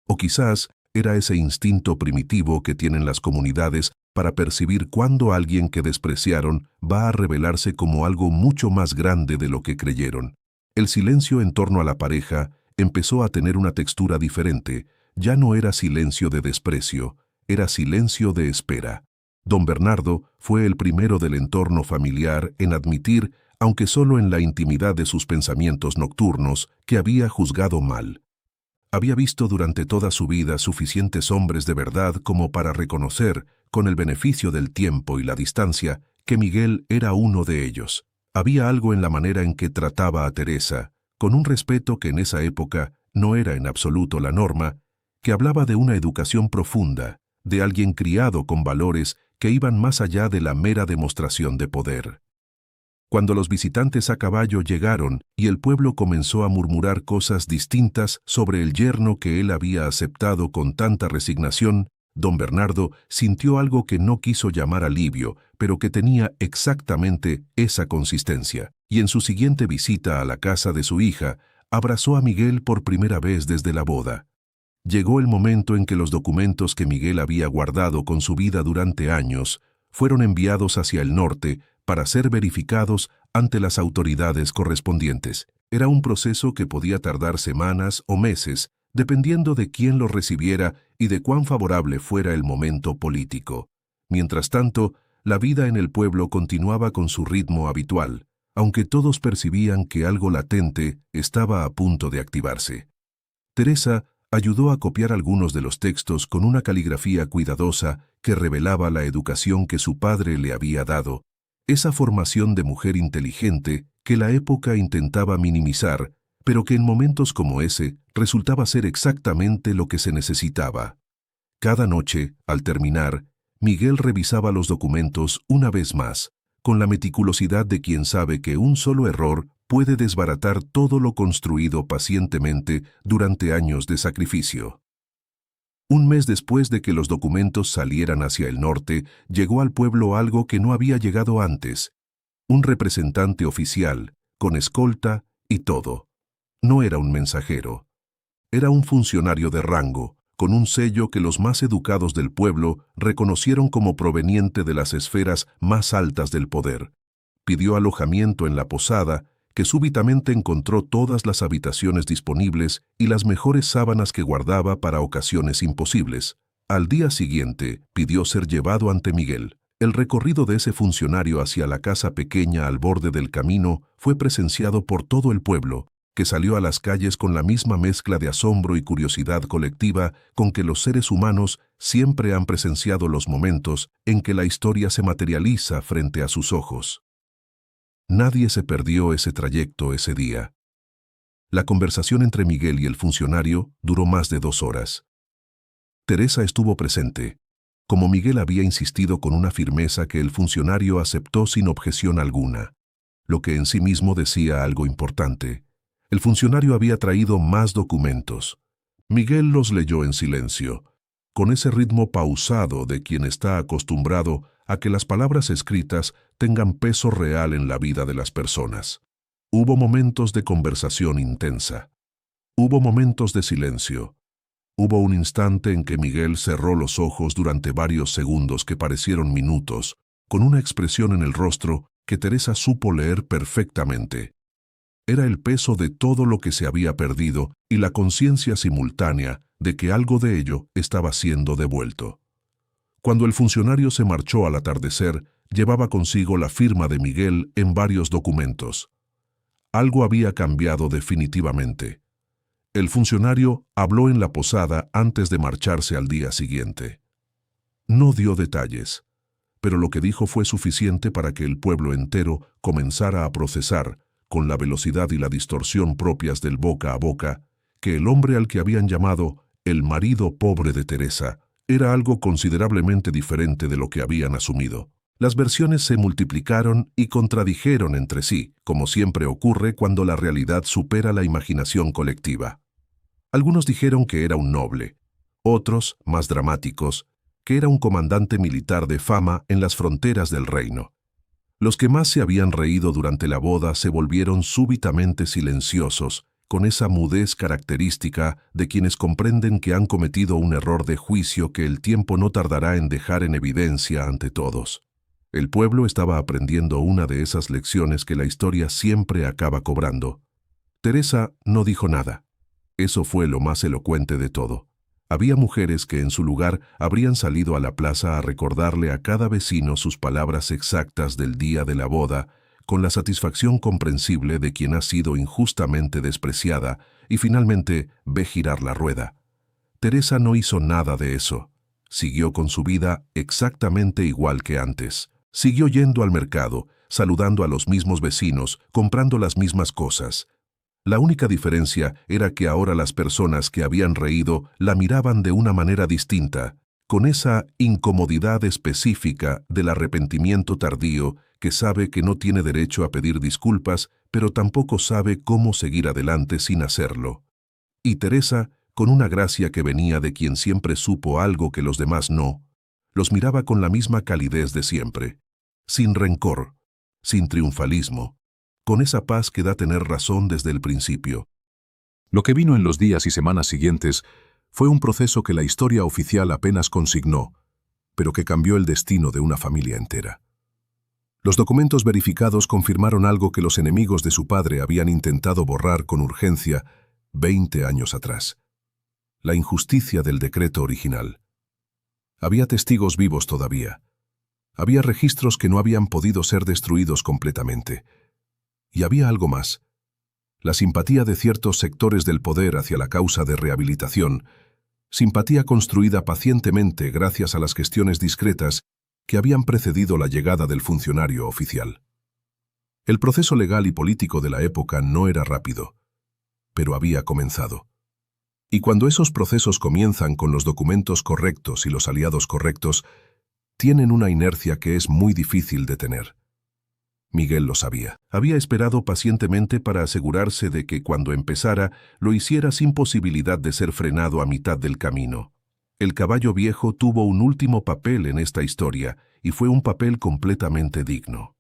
O quizás era ese instinto primitivo que tienen las comunidades para percibir cuándo alguien que despreciaron va a revelarse como algo mucho más grande de lo que creyeron. El silencio en torno a la pareja empezó a tener una textura diferente. Ya no era silencio de desprecio, era silencio de espera. Don Bernardo fue el primero del entorno familiar en admitir, aunque solo en la intimidad de sus pensamientos nocturnos, que había juzgado mal. Había visto durante toda su vida suficientes hombres de verdad como para reconocer, con el beneficio del tiempo y la distancia, que Miguel era uno de ellos. Había algo en la manera en que trataba a Teresa, con un respeto que en esa época no era en absoluto la norma, que hablaba de una educación profunda, de alguien criado con valores que iban más allá de la mera demostración de poder. Cuando los visitantes a caballo llegaron y el pueblo comenzó a murmurar cosas distintas sobre el yerno que él había aceptado con tanta resignación, don Bernardo sintió algo que no quiso llamar alivio, pero que tenía exactamente esa consistencia, y en su siguiente visita a la casa de su hija, abrazó a Miguel por primera vez desde la boda. Llegó el momento en que los documentos que Miguel había guardado con su vida durante años fueron enviados hacia el norte para ser verificados ante las autoridades correspondientes. Era un proceso que podía tardar semanas o meses, dependiendo de quién los recibiera y de cuán favorable fuera el momento político. Mientras tanto, la vida en el pueblo continuaba con su ritmo habitual, aunque todos percibían que algo latente estaba a punto de activarse. Teresa ayudó a copiar algunos de los textos con una caligrafía cuidadosa que revelaba la educación que su padre le había dado, esa formación de mujer inteligente que la época intentaba minimizar, pero que en momentos como ese resultaba ser exactamente lo que se necesitaba. Cada noche, al terminar, Miguel revisaba los documentos una vez más, con la meticulosidad de quien sabe que un solo error puede desbaratar todo lo construido pacientemente durante años de sacrificio. Un mes después de que los documentos salieran hacia el norte, llegó al pueblo algo que no había llegado antes: un representante oficial, con escolta y todo. No era un mensajero. Era un funcionario de rango, con un sello que los más educados del pueblo reconocieron como proveniente de las esferas más altas del poder. Pidió alojamiento en la posada, que súbitamente encontró todas las habitaciones disponibles y las mejores sábanas que guardaba para ocasiones imposibles. Al día siguiente, pidió ser llevado ante Miguel. El recorrido de ese funcionario hacia la casa pequeña al borde del camino fue presenciado por todo el pueblo, que salió a las calles con la misma mezcla de asombro y curiosidad colectiva con que los seres humanos siempre han presenciado los momentos en que la historia se materializa frente a sus ojos. Nadie se perdió ese trayecto ese día. La conversación entre Miguel y el funcionario duró más de 2 horas. Teresa estuvo presente, como Miguel había insistido con una firmeza que el funcionario aceptó sin objeción alguna, lo que en sí mismo decía algo importante. El funcionario había traído más documentos. Miguel los leyó en silencio, con ese ritmo pausado de quien está acostumbrado a que las palabras escritas tengan peso real en la vida de las personas. Hubo momentos de conversación intensa. Hubo momentos de silencio. Hubo un instante en que Miguel cerró los ojos durante varios segundos que parecieron minutos, con una expresión en el rostro que Teresa supo leer perfectamente. Era el peso de todo lo que se había perdido y la conciencia simultánea de que algo de ello estaba siendo devuelto. Cuando el funcionario se marchó al atardecer, llevaba consigo la firma de Miguel en varios documentos. Algo había cambiado definitivamente. El funcionario habló en la posada antes de marcharse al día siguiente. No dio detalles, pero lo que dijo fue suficiente para que el pueblo entero comenzara a procesar, con la velocidad y la distorsión propias del boca a boca, que el hombre al que habían llamado el marido pobre de Teresa era algo considerablemente diferente de lo que habían asumido. Las versiones se multiplicaron y contradijeron entre sí, como siempre ocurre cuando la realidad supera la imaginación colectiva. Algunos dijeron que era un noble, otros, más dramáticos, que era un comandante militar de fama en las fronteras del reino. Los que más se habían reído durante la boda se volvieron súbitamente silenciosos, con esa mudez característica de quienes comprenden que han cometido un error de juicio que el tiempo no tardará en dejar en evidencia ante todos. El pueblo estaba aprendiendo una de esas lecciones que la historia siempre acaba cobrando. Teresa no dijo nada. Eso fue lo más elocuente de todo. Había mujeres que en su lugar habrían salido a la plaza a recordarle a cada vecino sus palabras exactas del día de la boda, con la satisfacción comprensible de quien ha sido injustamente despreciada y finalmente ve girar la rueda. Teresa no hizo nada de eso. Siguió con su vida exactamente igual que antes. Siguió yendo al mercado, saludando a los mismos vecinos, comprando las mismas cosas. La única diferencia era que ahora las personas que habían reído la miraban de una manera distinta, con esa incomodidad específica del arrepentimiento tardío que sabe que no tiene derecho a pedir disculpas, pero tampoco sabe cómo seguir adelante sin hacerlo. Y Teresa, con una gracia que venía de quien siempre supo algo que los demás no, los miraba con la misma calidez de siempre, sin rencor, sin triunfalismo, con esa paz que da tener razón desde el principio. Lo que vino en los días y semanas siguientes fue un proceso que la historia oficial apenas consignó, pero que cambió el destino de una familia entera. Los documentos verificados confirmaron algo que los enemigos de su padre habían intentado borrar con urgencia 20 años atrás: la injusticia del decreto original. Había testigos vivos todavía. Había registros que no habían podido ser destruidos completamente. Y había algo más: la simpatía de ciertos sectores del poder hacia la causa de rehabilitación, simpatía construida pacientemente gracias a las gestiones discretas que habían precedido la llegada del funcionario oficial. El proceso legal y político de la época no era rápido, pero había comenzado. Y cuando esos procesos comienzan con los documentos correctos y los aliados correctos, tienen una inercia que es muy difícil de detener. Miguel lo sabía. Había esperado pacientemente para asegurarse de que cuando empezara, lo hiciera sin posibilidad de ser frenado a mitad del camino. El caballo viejo tuvo un último papel en esta historia, y fue un papel completamente digno.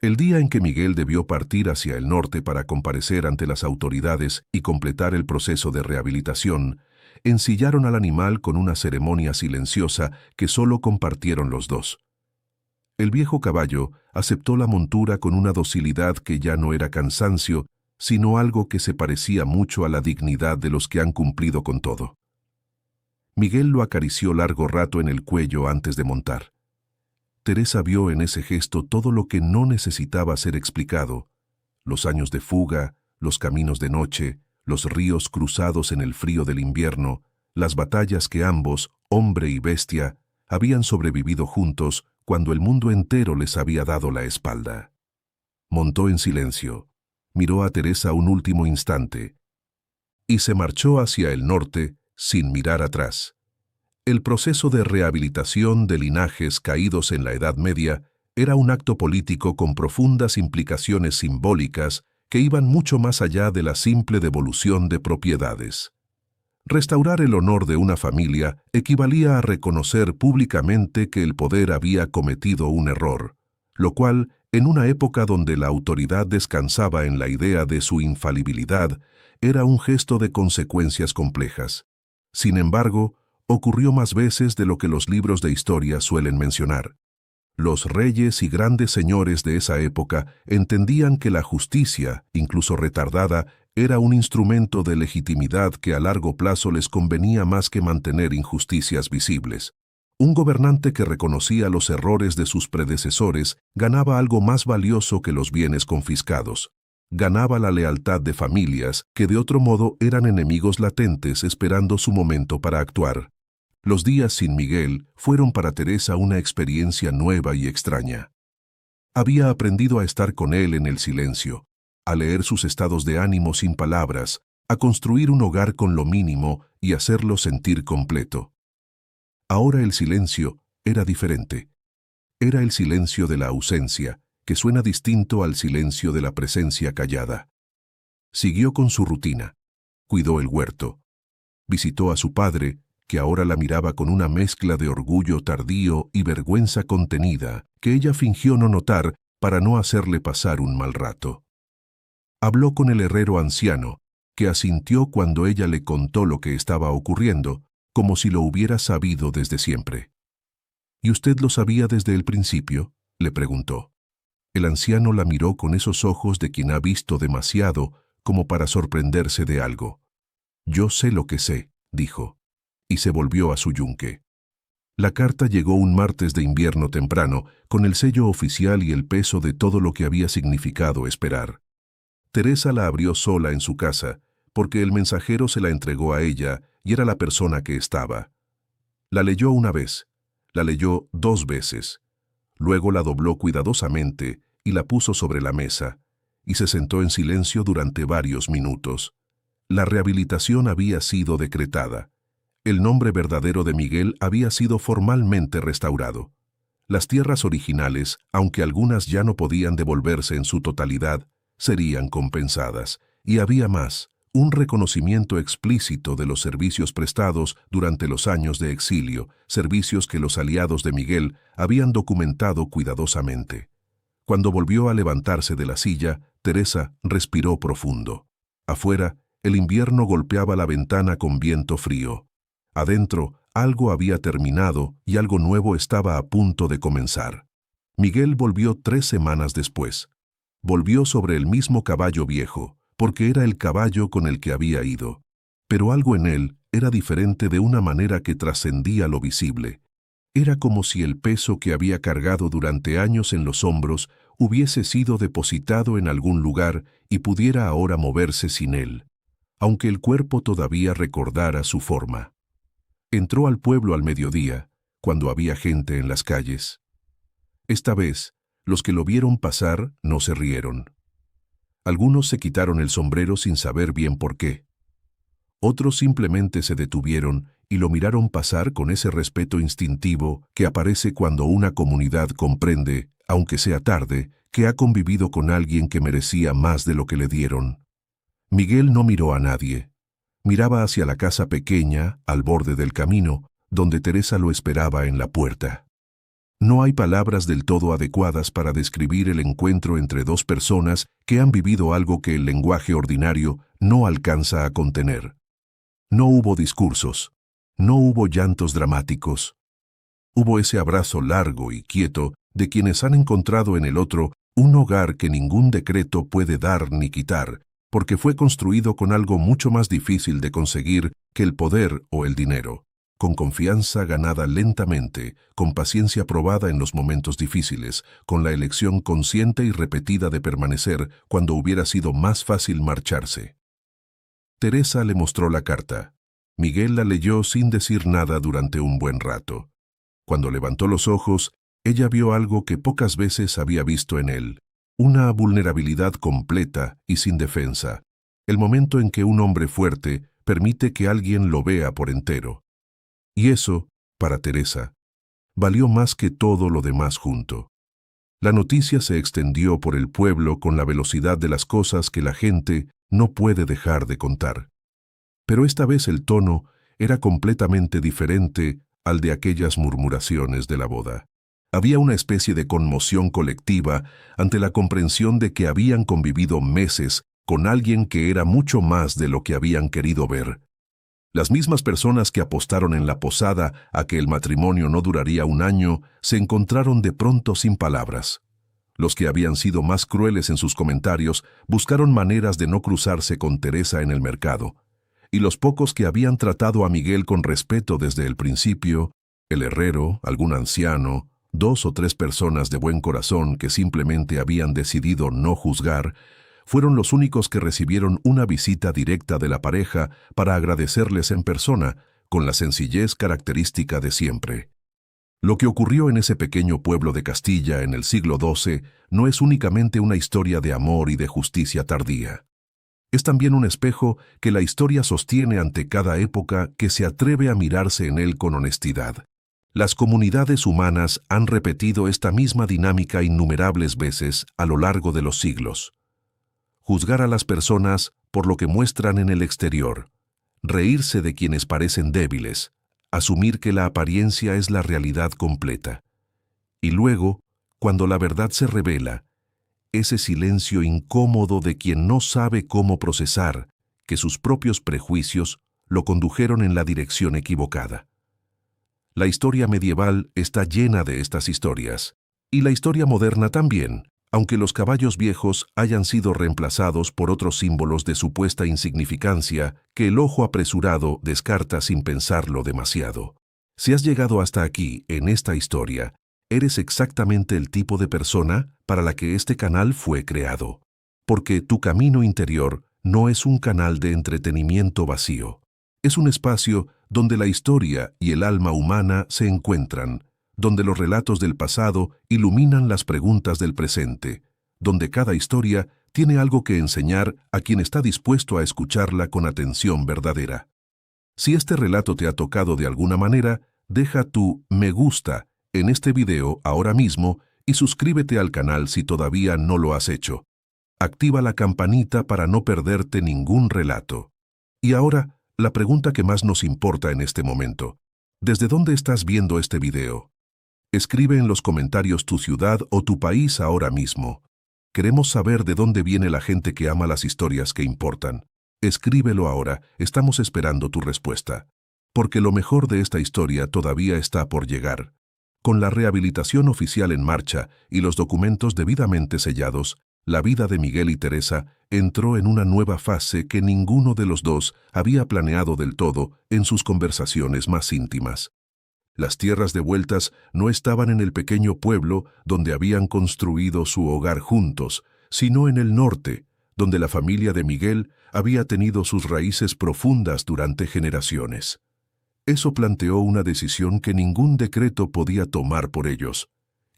El día en que Miguel debió partir hacia el norte para comparecer ante las autoridades y completar el proceso de rehabilitación, ensillaron al animal con una ceremonia silenciosa que solo compartieron los dos. El viejo caballo aceptó la montura con una docilidad que ya no era cansancio, sino algo que se parecía mucho a la dignidad de los que han cumplido con todo. Miguel lo acarició largo rato en el cuello antes de montar. Teresa vio en ese gesto todo lo que no necesitaba ser explicado: los años de fuga, los caminos de noche, los ríos cruzados en el frío del invierno, las batallas que ambos, hombre y bestia, habían sobrevivido juntos cuando el mundo entero les había dado la espalda. Montó en silencio, miró a Teresa un último instante y se marchó hacia el norte sin mirar atrás. El proceso de rehabilitación de linajes caídos en la Edad Media era un acto político con profundas implicaciones simbólicas que iban mucho más allá de la simple devolución de propiedades. Restaurar el honor de una familia equivalía a reconocer públicamente que el poder había cometido un error, lo cual, en una época donde la autoridad descansaba en la idea de su infalibilidad, era un gesto de consecuencias complejas. Sin embargo, ocurrió más veces de lo que los libros de historia suelen mencionar. Los reyes y grandes señores de esa época entendían que la justicia, incluso retardada, era un instrumento de legitimidad que a largo plazo les convenía más que mantener injusticias visibles. Un gobernante que reconocía los errores de sus predecesores ganaba algo más valioso que los bienes confiscados. Ganaba la lealtad de familias que de otro modo eran enemigos latentes esperando su momento para actuar. Los días sin Miguel fueron para Teresa una experiencia nueva y extraña. Había aprendido a estar con él en el silencio, a leer sus estados de ánimo sin palabras, a construir un hogar con lo mínimo y hacerlo sentir completo. Ahora el silencio era diferente. Era el silencio de la ausencia, que suena distinto al silencio de la presencia callada. Siguió con su rutina. Cuidó el huerto. Visitó a su padre, que ahora la miraba con una mezcla de orgullo tardío y vergüenza contenida, que ella fingió no notar para no hacerle pasar un mal rato. Habló con el herrero anciano, que asintió cuando ella le contó lo que estaba ocurriendo, como si lo hubiera sabido desde siempre. ¿Y usted lo sabía desde el principio?, le preguntó. El anciano la miró con esos ojos de quien ha visto demasiado como para sorprenderse de algo. «Yo sé lo que sé», dijo, y se volvió a su yunque. La carta llegó un martes de invierno temprano, con el sello oficial y el peso de todo lo que había significado esperar. Teresa la abrió sola en su casa, porque el mensajero se la entregó a ella y era la persona que estaba. La leyó una vez, la leyó 2 veces. Luego la dobló cuidadosamente y la puso sobre la mesa, y se sentó en silencio durante varios minutos. La rehabilitación había sido decretada. El nombre verdadero de Miguel había sido formalmente restaurado. Las tierras originales, aunque algunas ya no podían devolverse en su totalidad, serían compensadas, y había más, un reconocimiento explícito de los servicios prestados durante los años de exilio, servicios que los aliados de Miguel habían documentado cuidadosamente. Cuando volvió a levantarse de la silla, Teresa respiró profundo. Afuera, el invierno golpeaba la ventana con viento frío. Adentro, algo había terminado y algo nuevo estaba a punto de comenzar. Miguel volvió 3 semanas después. Volvió sobre el mismo caballo viejo, porque era el caballo con el que había ido. Pero algo en él era diferente de una manera que trascendía lo visible. Era como si el peso que había cargado durante años en los hombros hubiese sido depositado en algún lugar y pudiera ahora moverse sin él, aunque el cuerpo todavía recordara su forma. Entró al pueblo al mediodía, cuando había gente en las calles. Esta vez, los que lo vieron pasar no se rieron. Algunos se quitaron el sombrero sin saber bien por qué. Otros simplemente se detuvieron y lo miraron pasar con ese respeto instintivo que aparece cuando una comunidad comprende, aunque sea tarde, que ha convivido con alguien que merecía más de lo que le dieron. Miguel no miró a nadie. Miraba hacia la casa pequeña, al borde del camino, donde Teresa lo esperaba en la puerta. No hay palabras del todo adecuadas para describir el encuentro entre 2 personas que han vivido algo que el lenguaje ordinario no alcanza a contener. No hubo discursos, no hubo llantos dramáticos. Hubo ese abrazo largo y quieto de quienes han encontrado en el otro un hogar que ningún decreto puede dar ni quitar, porque fue construido con algo mucho más difícil de conseguir que el poder o el dinero. con confianza ganada lentamente, con paciencia probada en los momentos difíciles, con la elección consciente y repetida de permanecer cuando hubiera sido más fácil marcharse. Teresa le mostró la carta. Miguel la leyó sin decir nada durante un buen rato. Cuando levantó los ojos, ella vio algo que pocas veces había visto en él, una vulnerabilidad completa y sin defensa, el momento en que un hombre fuerte permite que alguien lo vea por entero. Y eso, para Teresa, valió más que todo lo demás junto. La noticia se extendió por el pueblo con la velocidad de las cosas que la gente no puede dejar de contar. Pero esta vez el tono era completamente diferente al de aquellas murmuraciones de la boda. Había una especie de conmoción colectiva ante la comprensión de que habían convivido meses con alguien que era mucho más de lo que habían querido ver. Las mismas personas que apostaron en la posada a que el matrimonio no duraría un año se encontraron de pronto sin palabras. Los que habían sido más crueles en sus comentarios buscaron maneras de no cruzarse con Teresa en el mercado. Y los pocos que habían tratado a Miguel con respeto desde el principio, el herrero, algún anciano, 2 o 3 personas de buen corazón que simplemente habían decidido no juzgar, fueron los únicos que recibieron una visita directa de la pareja para agradecerles en persona, con la sencillez característica de siempre. Lo que ocurrió en ese pequeño pueblo de Castilla en el siglo XII no es únicamente una historia de amor y de justicia tardía. Es también un espejo que la historia sostiene ante cada época que se atreve a mirarse en él con honestidad. Las comunidades humanas han repetido esta misma dinámica innumerables veces a lo largo de los siglos. Juzgar a las personas por lo que muestran en el exterior, reírse de quienes parecen débiles, asumir que la apariencia es la realidad completa. Y luego, cuando la verdad se revela, ese silencio incómodo de quien no sabe cómo procesar que sus propios prejuicios lo condujeron en la dirección equivocada. La historia medieval está llena de estas historias, y la historia moderna también, aunque los caballos viejos hayan sido reemplazados por otros símbolos de supuesta insignificancia que el ojo apresurado descarta sin pensarlo demasiado. Si has llegado hasta aquí en esta historia, eres exactamente el tipo de persona para la que este canal fue creado, porque tu camino interior no es un canal de entretenimiento vacío. Es un espacio donde la historia y el alma humana se encuentran, donde los relatos del pasado iluminan las preguntas del presente, donde cada historia tiene algo que enseñar a quien está dispuesto a escucharla con atención verdadera. Si este relato te ha tocado de alguna manera, deja tu me gusta en este video ahora mismo y suscríbete al canal si todavía no lo has hecho. Activa la campanita para no perderte ningún relato. Y ahora, la pregunta que más nos importa en este momento. ¿Desde dónde estás viendo este video? Escribe en los comentarios tu ciudad o tu país ahora mismo. Queremos saber de dónde viene la gente que ama las historias que importan. Escríbelo ahora, estamos esperando tu respuesta. Porque lo mejor de esta historia todavía está por llegar. Con la rehabilitación oficial en marcha y los documentos debidamente sellados, la vida de Miguel y Teresa entró en una nueva fase que ninguno de los dos había planeado del todo en sus conversaciones más íntimas. Las tierras devueltas no estaban en el pequeño pueblo donde habían construido su hogar juntos, sino en el norte, donde la familia de Miguel había tenido sus raíces profundas durante generaciones. Eso planteó una decisión que ningún decreto podía tomar por ellos: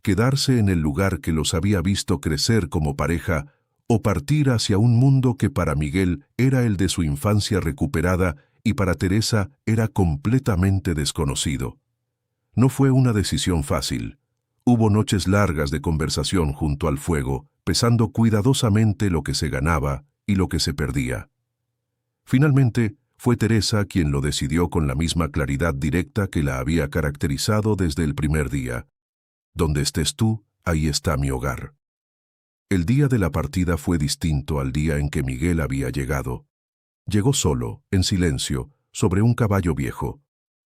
quedarse en el lugar que los había visto crecer como pareja o partir hacia un mundo que para Miguel era el de su infancia recuperada y para Teresa era completamente desconocido. No fue una decisión fácil. Hubo noches largas de conversación junto al fuego, pesando cuidadosamente lo que se ganaba y lo que se perdía. Finalmente, fue Teresa quien lo decidió con la misma claridad directa que la había caracterizado desde el primer día. Donde estés tú, ahí está mi hogar. El día de la partida fue distinto al día en que Miguel había llegado. Llegó solo, en silencio, sobre un caballo viejo.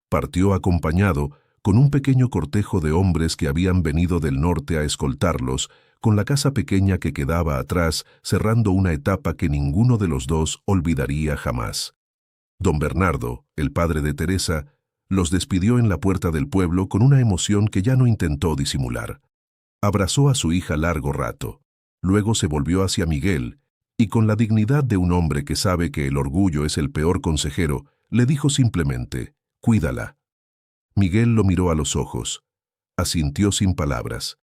Partió acompañado con un pequeño cortejo de hombres que habían venido del norte a escoltarlos, con la casa pequeña que quedaba atrás, cerrando una etapa que ninguno de los dos olvidaría jamás. Don Bernardo, el padre de Teresa, Los despidió en la puerta del pueblo con una emoción que ya no intentó disimular. Abrazó a su hija largo rato. Luego se volvió hacia Miguel y, con la dignidad de un hombre que sabe que el orgullo es el peor consejero, le dijo simplemente: «Cuídala». Miguel lo miró a los ojos. Asintió sin palabras.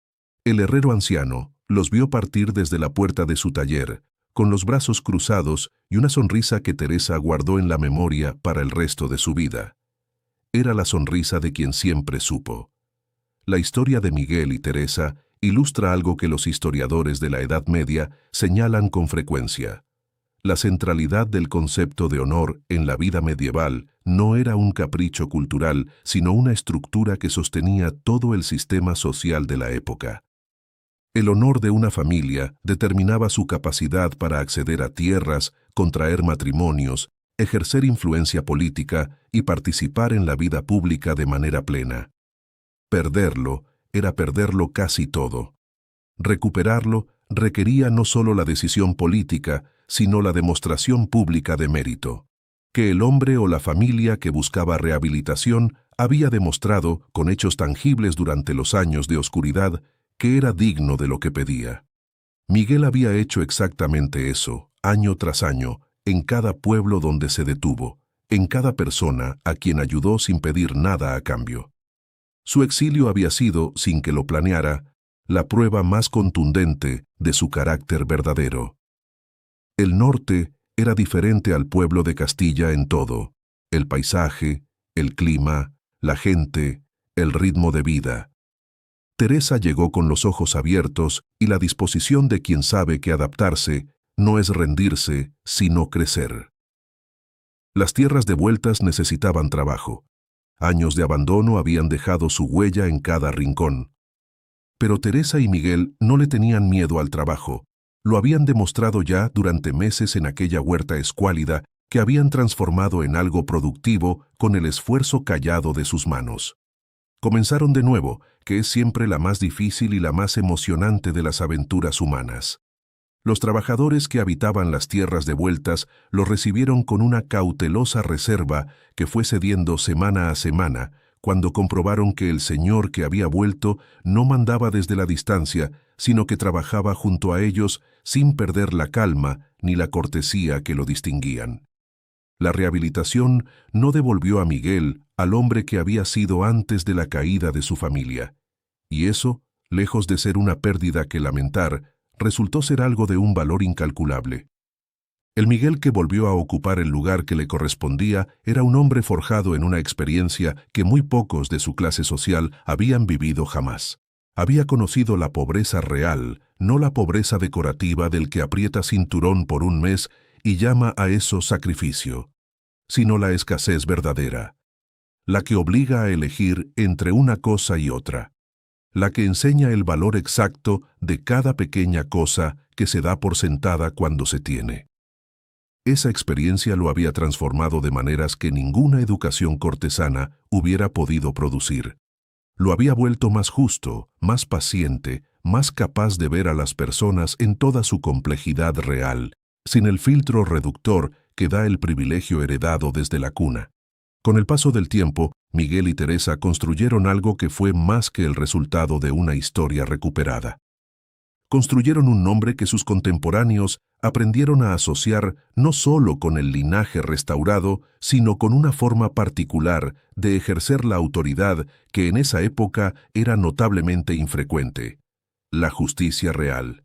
El herrero anciano los vio partir desde la puerta de su taller, con los brazos cruzados y una sonrisa que Teresa guardó en la memoria para el resto de su vida. Era la sonrisa de quien siempre supo. La historia de Miguel y Teresa ilustra algo que los historiadores de la Edad Media señalan con frecuencia. La centralidad del concepto de honor en la vida medieval no era un capricho cultural, sino una estructura que sostenía todo el sistema social de la época. El honor de una familia determinaba su capacidad para acceder a tierras, contraer matrimonios, ejercer influencia política y participar en la vida pública de manera plena. Perderlo era perderlo casi todo. Recuperarlo requería no solo la decisión política, sino la demostración pública de mérito, que el hombre o la familia que buscaba rehabilitación había demostrado con hechos tangibles durante los años de oscuridad que era digno de lo que pedía. Miguel había hecho exactamente eso, año tras año, en cada pueblo donde se detuvo, en cada persona a quien ayudó sin pedir nada a cambio. Su exilio había sido, sin que lo planeara, la prueba más contundente de su carácter verdadero. El norte era diferente al pueblo de Castilla en todo: el paisaje, el clima, la gente, el ritmo de vida. Teresa llegó con los ojos abiertos y la disposición de quien sabe que adaptarse no es rendirse, sino crecer. Las tierras devueltas necesitaban trabajo. Años de abandono habían dejado su huella en cada rincón. Pero Teresa y Miguel no le tenían miedo al trabajo. Lo habían demostrado ya durante meses en aquella huerta escuálida que habían transformado en algo productivo con el esfuerzo callado de sus manos. Comenzaron de nuevo, que es siempre la más difícil y la más emocionante de las aventuras humanas. Los trabajadores que habitaban las tierras devueltas los recibieron con una cautelosa reserva que fue cediendo semana a semana, cuando comprobaron que el señor que había vuelto no mandaba desde la distancia, sino que trabajaba junto a ellos sin perder la calma ni la cortesía que lo distinguían. La rehabilitación no devolvió a Miguel al hombre que había sido antes de la caída de su familia, y eso, lejos de ser una pérdida que lamentar, resultó ser algo de un valor incalculable. El Miguel que volvió a ocupar el lugar que le correspondía era un hombre forjado en una experiencia que muy pocos de su clase social habían vivido jamás. Había conocido la pobreza real, no la pobreza decorativa del que aprieta cinturón por un mes y llama a eso sacrificio, sino la escasez verdadera, la que obliga a elegir entre una cosa y otra, la que enseña el valor exacto de cada pequeña cosa que se da por sentada cuando se tiene. Esa experiencia lo había transformado de maneras que ninguna educación cortesana hubiera podido producir. Lo había vuelto más justo, más paciente, más capaz de ver a las personas en toda su complejidad real, sin el filtro reductor que da el privilegio heredado desde la cuna. Con el paso del tiempo, Miguel y Teresa construyeron algo que fue más que el resultado de una historia recuperada. Construyeron un nombre que sus contemporáneos aprendieron a asociar no solo con el linaje restaurado, sino con una forma particular de ejercer la autoridad que en esa época era notablemente infrecuente: la justicia real.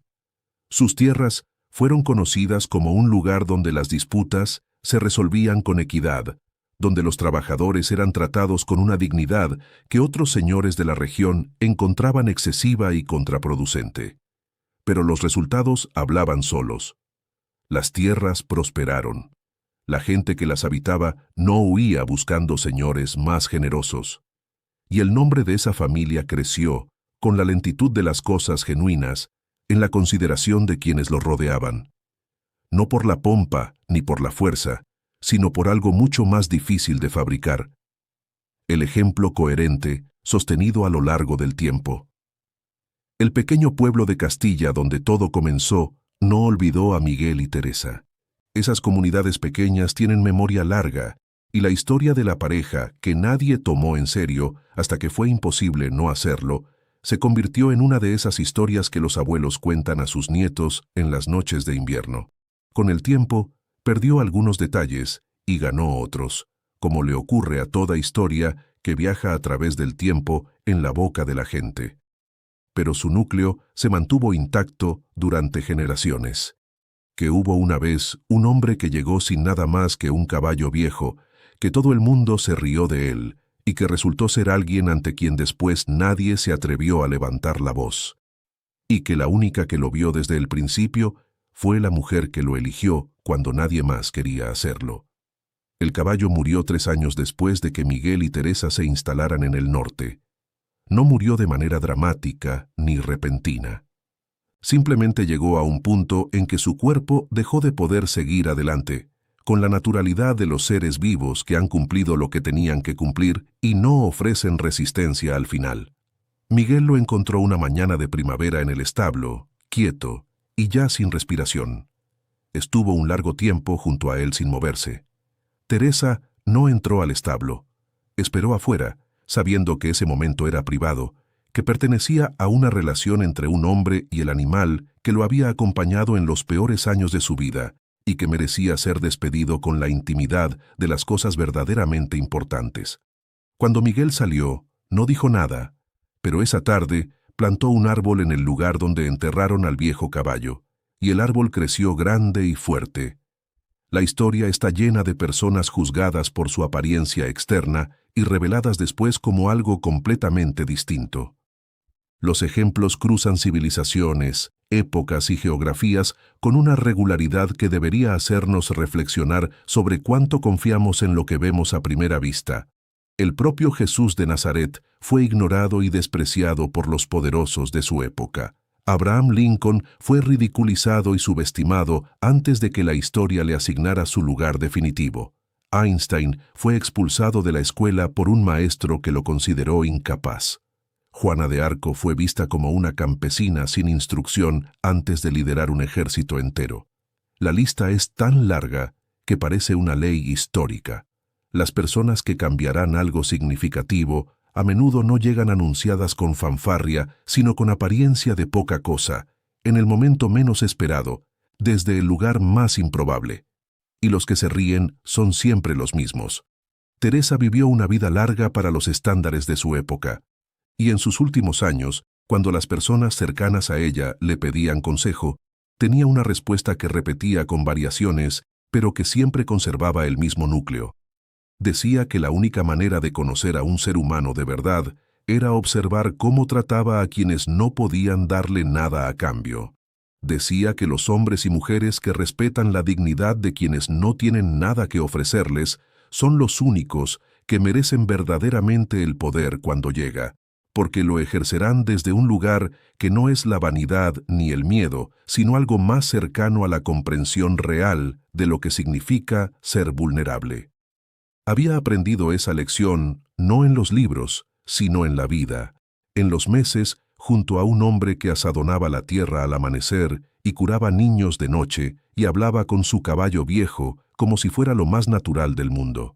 Sus tierras fueron conocidas como un lugar donde las disputas se resolvían con equidad, donde los trabajadores eran tratados con una dignidad que otros señores de la región encontraban excesiva y contraproducente. Pero los resultados hablaban solos. Las tierras prosperaron. La gente que las habitaba no huía buscando señores más generosos. Y el nombre de esa familia creció, con la lentitud de las cosas genuinas, en la consideración de quienes los rodeaban. No por la pompa ni por la fuerza, sino por algo mucho más difícil de fabricar: el ejemplo coherente, sostenido a lo largo del tiempo. El pequeño pueblo de Castilla donde todo comenzó no olvidó a Miguel y Teresa. Esas comunidades pequeñas tienen memoria larga, y la historia de la pareja, que nadie tomó en serio hasta que fue imposible no hacerlo, se convirtió en una de esas historias que los abuelos cuentan a sus nietos en las noches de invierno. Con el tiempo, perdió algunos detalles y ganó otros, como le ocurre a toda historia que viaja a través del tiempo en la boca de la gente. Pero su núcleo se mantuvo intacto durante generaciones. Que hubo una vez un hombre que llegó sin nada más que un caballo viejo, que todo el mundo se rió de él, y que resultó ser alguien ante quien después nadie se atrevió a levantar la voz. Y que la única que lo vio desde el principio fue la mujer que lo eligió cuando nadie más quería hacerlo. El caballo murió 3 años después de que Miguel y Teresa se instalaran en el norte. No murió de manera dramática ni repentina. Simplemente llegó a un punto en que su cuerpo dejó de poder seguir adelante, con la naturalidad de los seres vivos que han cumplido lo que tenían que cumplir y no ofrecen resistencia al final. Miguel lo encontró una mañana de primavera en el establo, quieto y ya sin respiración. Estuvo un largo tiempo junto a él sin moverse. Teresa no entró al establo. Esperó afuera, sabiendo que ese momento era privado, que pertenecía a una relación entre un hombre y el animal que lo había acompañado en los peores años de su vida y que merecía ser despedido con la intimidad de las cosas verdaderamente importantes. Cuando Miguel salió, no dijo nada, pero esa tarde plantó un árbol en el lugar donde enterraron al viejo caballo, y el árbol creció grande y fuerte. La historia está llena de personas juzgadas por su apariencia externa y reveladas después como algo completamente distinto. Los ejemplos cruzan civilizaciones, épocas y geografías con una regularidad que debería hacernos reflexionar sobre cuánto confiamos en lo que vemos a primera vista. El propio Jesús de Nazaret fue ignorado y despreciado por los poderosos de su época. Abraham Lincoln fue ridiculizado y subestimado antes de que la historia le asignara su lugar definitivo. Einstein fue expulsado de la escuela por un maestro que lo consideró incapaz. Juana de Arco fue vista como una campesina sin instrucción antes de liderar un ejército entero. La lista es tan larga que parece una ley histórica. Las personas que cambiarán algo significativo a menudo no llegan anunciadas con fanfarria, sino con apariencia de poca cosa, en el momento menos esperado, desde el lugar más improbable. Y los que se ríen son siempre los mismos. Teresa vivió una vida larga para los estándares de su época. Y en sus últimos años, cuando las personas cercanas a ella le pedían consejo, tenía una respuesta que repetía con variaciones, pero que siempre conservaba el mismo núcleo. Decía que la única manera de conocer a un ser humano de verdad era observar cómo trataba a quienes no podían darle nada a cambio. Decía que los hombres y mujeres que respetan la dignidad de quienes no tienen nada que ofrecerles son los únicos que merecen verdaderamente el poder cuando llega, porque lo ejercerán desde un lugar que no es la vanidad ni el miedo, sino algo más cercano a la comprensión real de lo que significa ser vulnerable. Había aprendido esa lección no en los libros, sino en la vida, en los meses junto a un hombre que asadonaba la tierra al amanecer y curaba niños de noche y hablaba con su caballo viejo como si fuera lo más natural del mundo.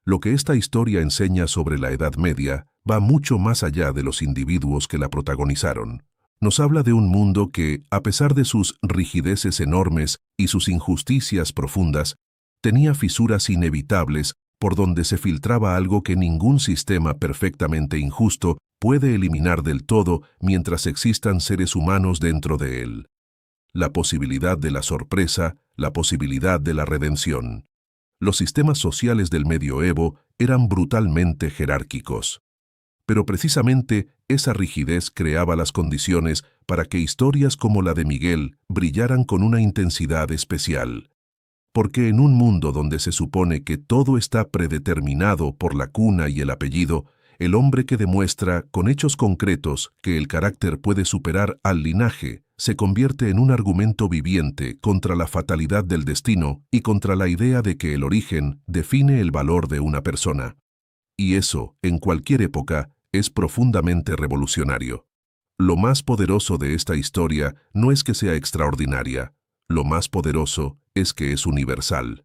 Lo que esta historia enseña sobre la Edad Media va mucho más allá de los individuos que la protagonizaron. Nos habla de un mundo que, a pesar de sus rigideces enormes y sus injusticias profundas, tenía fisuras inevitables por donde se filtraba algo que ningún sistema perfectamente injusto puede eliminar del todo mientras existan seres humanos dentro de él. La posibilidad de la sorpresa, la posibilidad de la redención. Los sistemas sociales del medioevo eran brutalmente jerárquicos. Pero precisamente esa rigidez creaba las condiciones para que historias como la de Miguel brillaran con una intensidad especial. Porque en un mundo donde se supone que todo está predeterminado por la cuna y el apellido, el hombre que demuestra con hechos concretos que el carácter puede superar al linaje se convierte en un argumento viviente contra la fatalidad del destino y contra la idea de que el origen define el valor de una persona. Y eso, en cualquier época, es profundamente revolucionario. Lo más poderoso de esta historia no es que sea extraordinaria. Lo más poderoso es que es universal.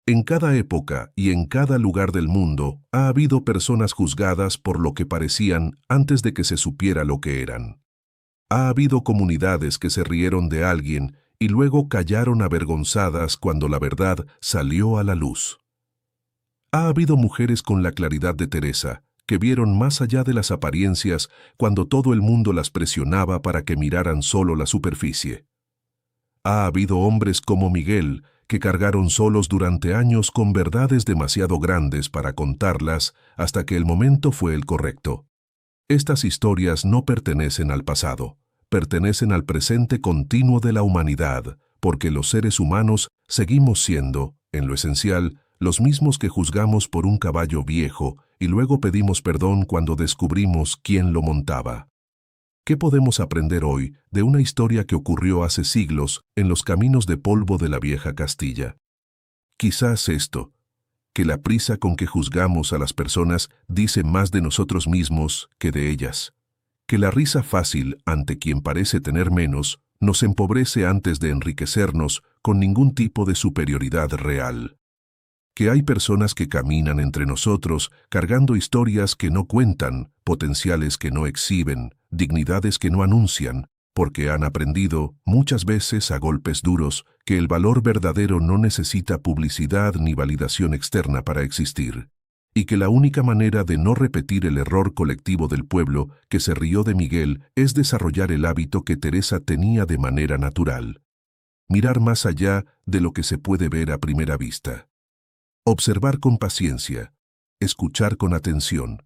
En cada época y en cada lugar del mundo ha habido personas juzgadas por lo que parecían antes de que se supiera lo que eran. Ha habido comunidades que se rieron de alguien y luego callaron avergonzadas cuando la verdad salió a la luz. Ha habido mujeres con la claridad de Teresa, que vieron más allá de las apariencias cuando todo el mundo las presionaba para que miraran solo la superficie. Ha habido hombres como Miguel, que cargaron solos durante años con verdades demasiado grandes para contarlas hasta que el momento fue el correcto. Estas historias no pertenecen al pasado, pertenecen al presente continuo de la humanidad, porque los seres humanos seguimos siendo, en lo esencial, los mismos que juzgamos por un caballo viejo y luego pedimos perdón cuando descubrimos quién lo montaba. ¿Qué podemos aprender hoy de una historia que ocurrió hace siglos en los caminos de polvo de la vieja Castilla? Quizás esto, que la prisa con que juzgamos a las personas dice más de nosotros mismos que de ellas. Que la risa fácil ante quien parece tener menos nos empobrece antes de enriquecernos con ningún tipo de superioridad real. Que hay personas que caminan entre nosotros cargando historias que no cuentan, potenciales que no exhiben, dignidades que no anuncian, porque han aprendido, muchas veces a golpes duros, que el valor verdadero no necesita publicidad ni validación externa para existir, y que la única manera de no repetir el error colectivo del pueblo que se rió de Miguel es desarrollar el hábito que Teresa tenía de manera natural. Mirar más allá de lo que se puede ver a primera vista. Observar con paciencia, escuchar con atención.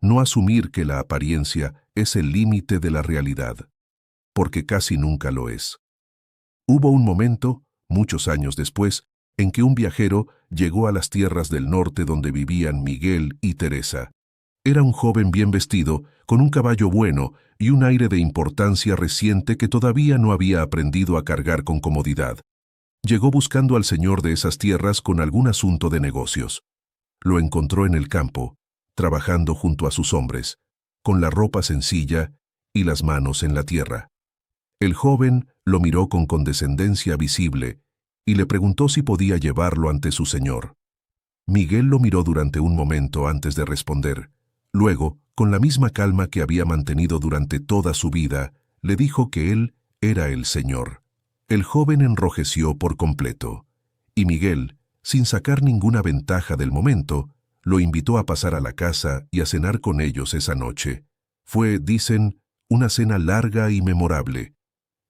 No asumir que la apariencia es el límite de la realidad, porque casi nunca lo es. Hubo un momento, muchos años después, en que un viajero llegó a las tierras del norte donde vivían Miguel y Teresa. Era un joven bien vestido, con un caballo bueno y un aire de importancia reciente que todavía no había aprendido a cargar con comodidad. Llegó buscando al señor de esas tierras con algún asunto de negocios. Lo encontró en el campo, trabajando junto a sus hombres, con la ropa sencilla y las manos en la tierra. El joven lo miró con condescendencia visible y le preguntó si podía llevarlo ante su señor. Miguel lo miró durante un momento antes de responder. Luego, con la misma calma que había mantenido durante toda su vida, le dijo que él era el señor. El joven enrojeció por completo, y Miguel, sin sacar ninguna ventaja del momento, lo invitó a pasar a la casa y a cenar con ellos esa noche. Fue, dicen, una cena larga y memorable.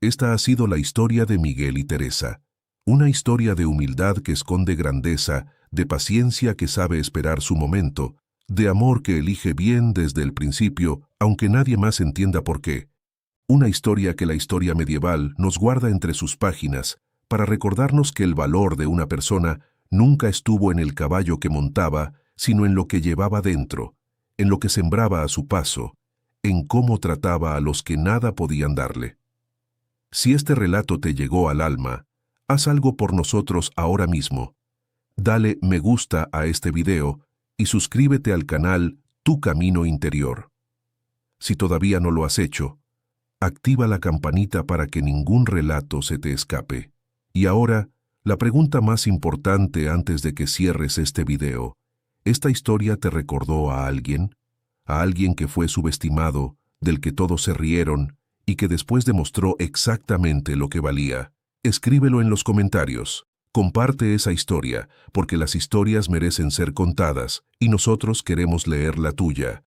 Esta ha sido la historia de Miguel y Teresa, una historia de humildad que esconde grandeza, de paciencia que sabe esperar su momento, de amor que elige bien desde el principio, aunque nadie más entienda por qué. Una historia que la historia medieval nos guarda entre sus páginas para recordarnos que el valor de una persona nunca estuvo en el caballo que montaba, sino en lo que llevaba dentro, en lo que sembraba a su paso, en cómo trataba a los que nada podían darle. Si este relato te llegó al alma, haz algo por nosotros ahora mismo. Dale me gusta a este video y suscríbete al canal Tu Camino Interior. Si todavía no lo has hecho, activa la campanita para que ningún relato se te escape. Y ahora, la pregunta más importante antes de que cierres este video. ¿Esta historia te recordó a alguien? ¿A alguien que fue subestimado, del que todos se rieron y que después demostró exactamente lo que valía? Escríbelo en los comentarios. Comparte esa historia, porque las historias merecen ser contadas y nosotros queremos leer la tuya.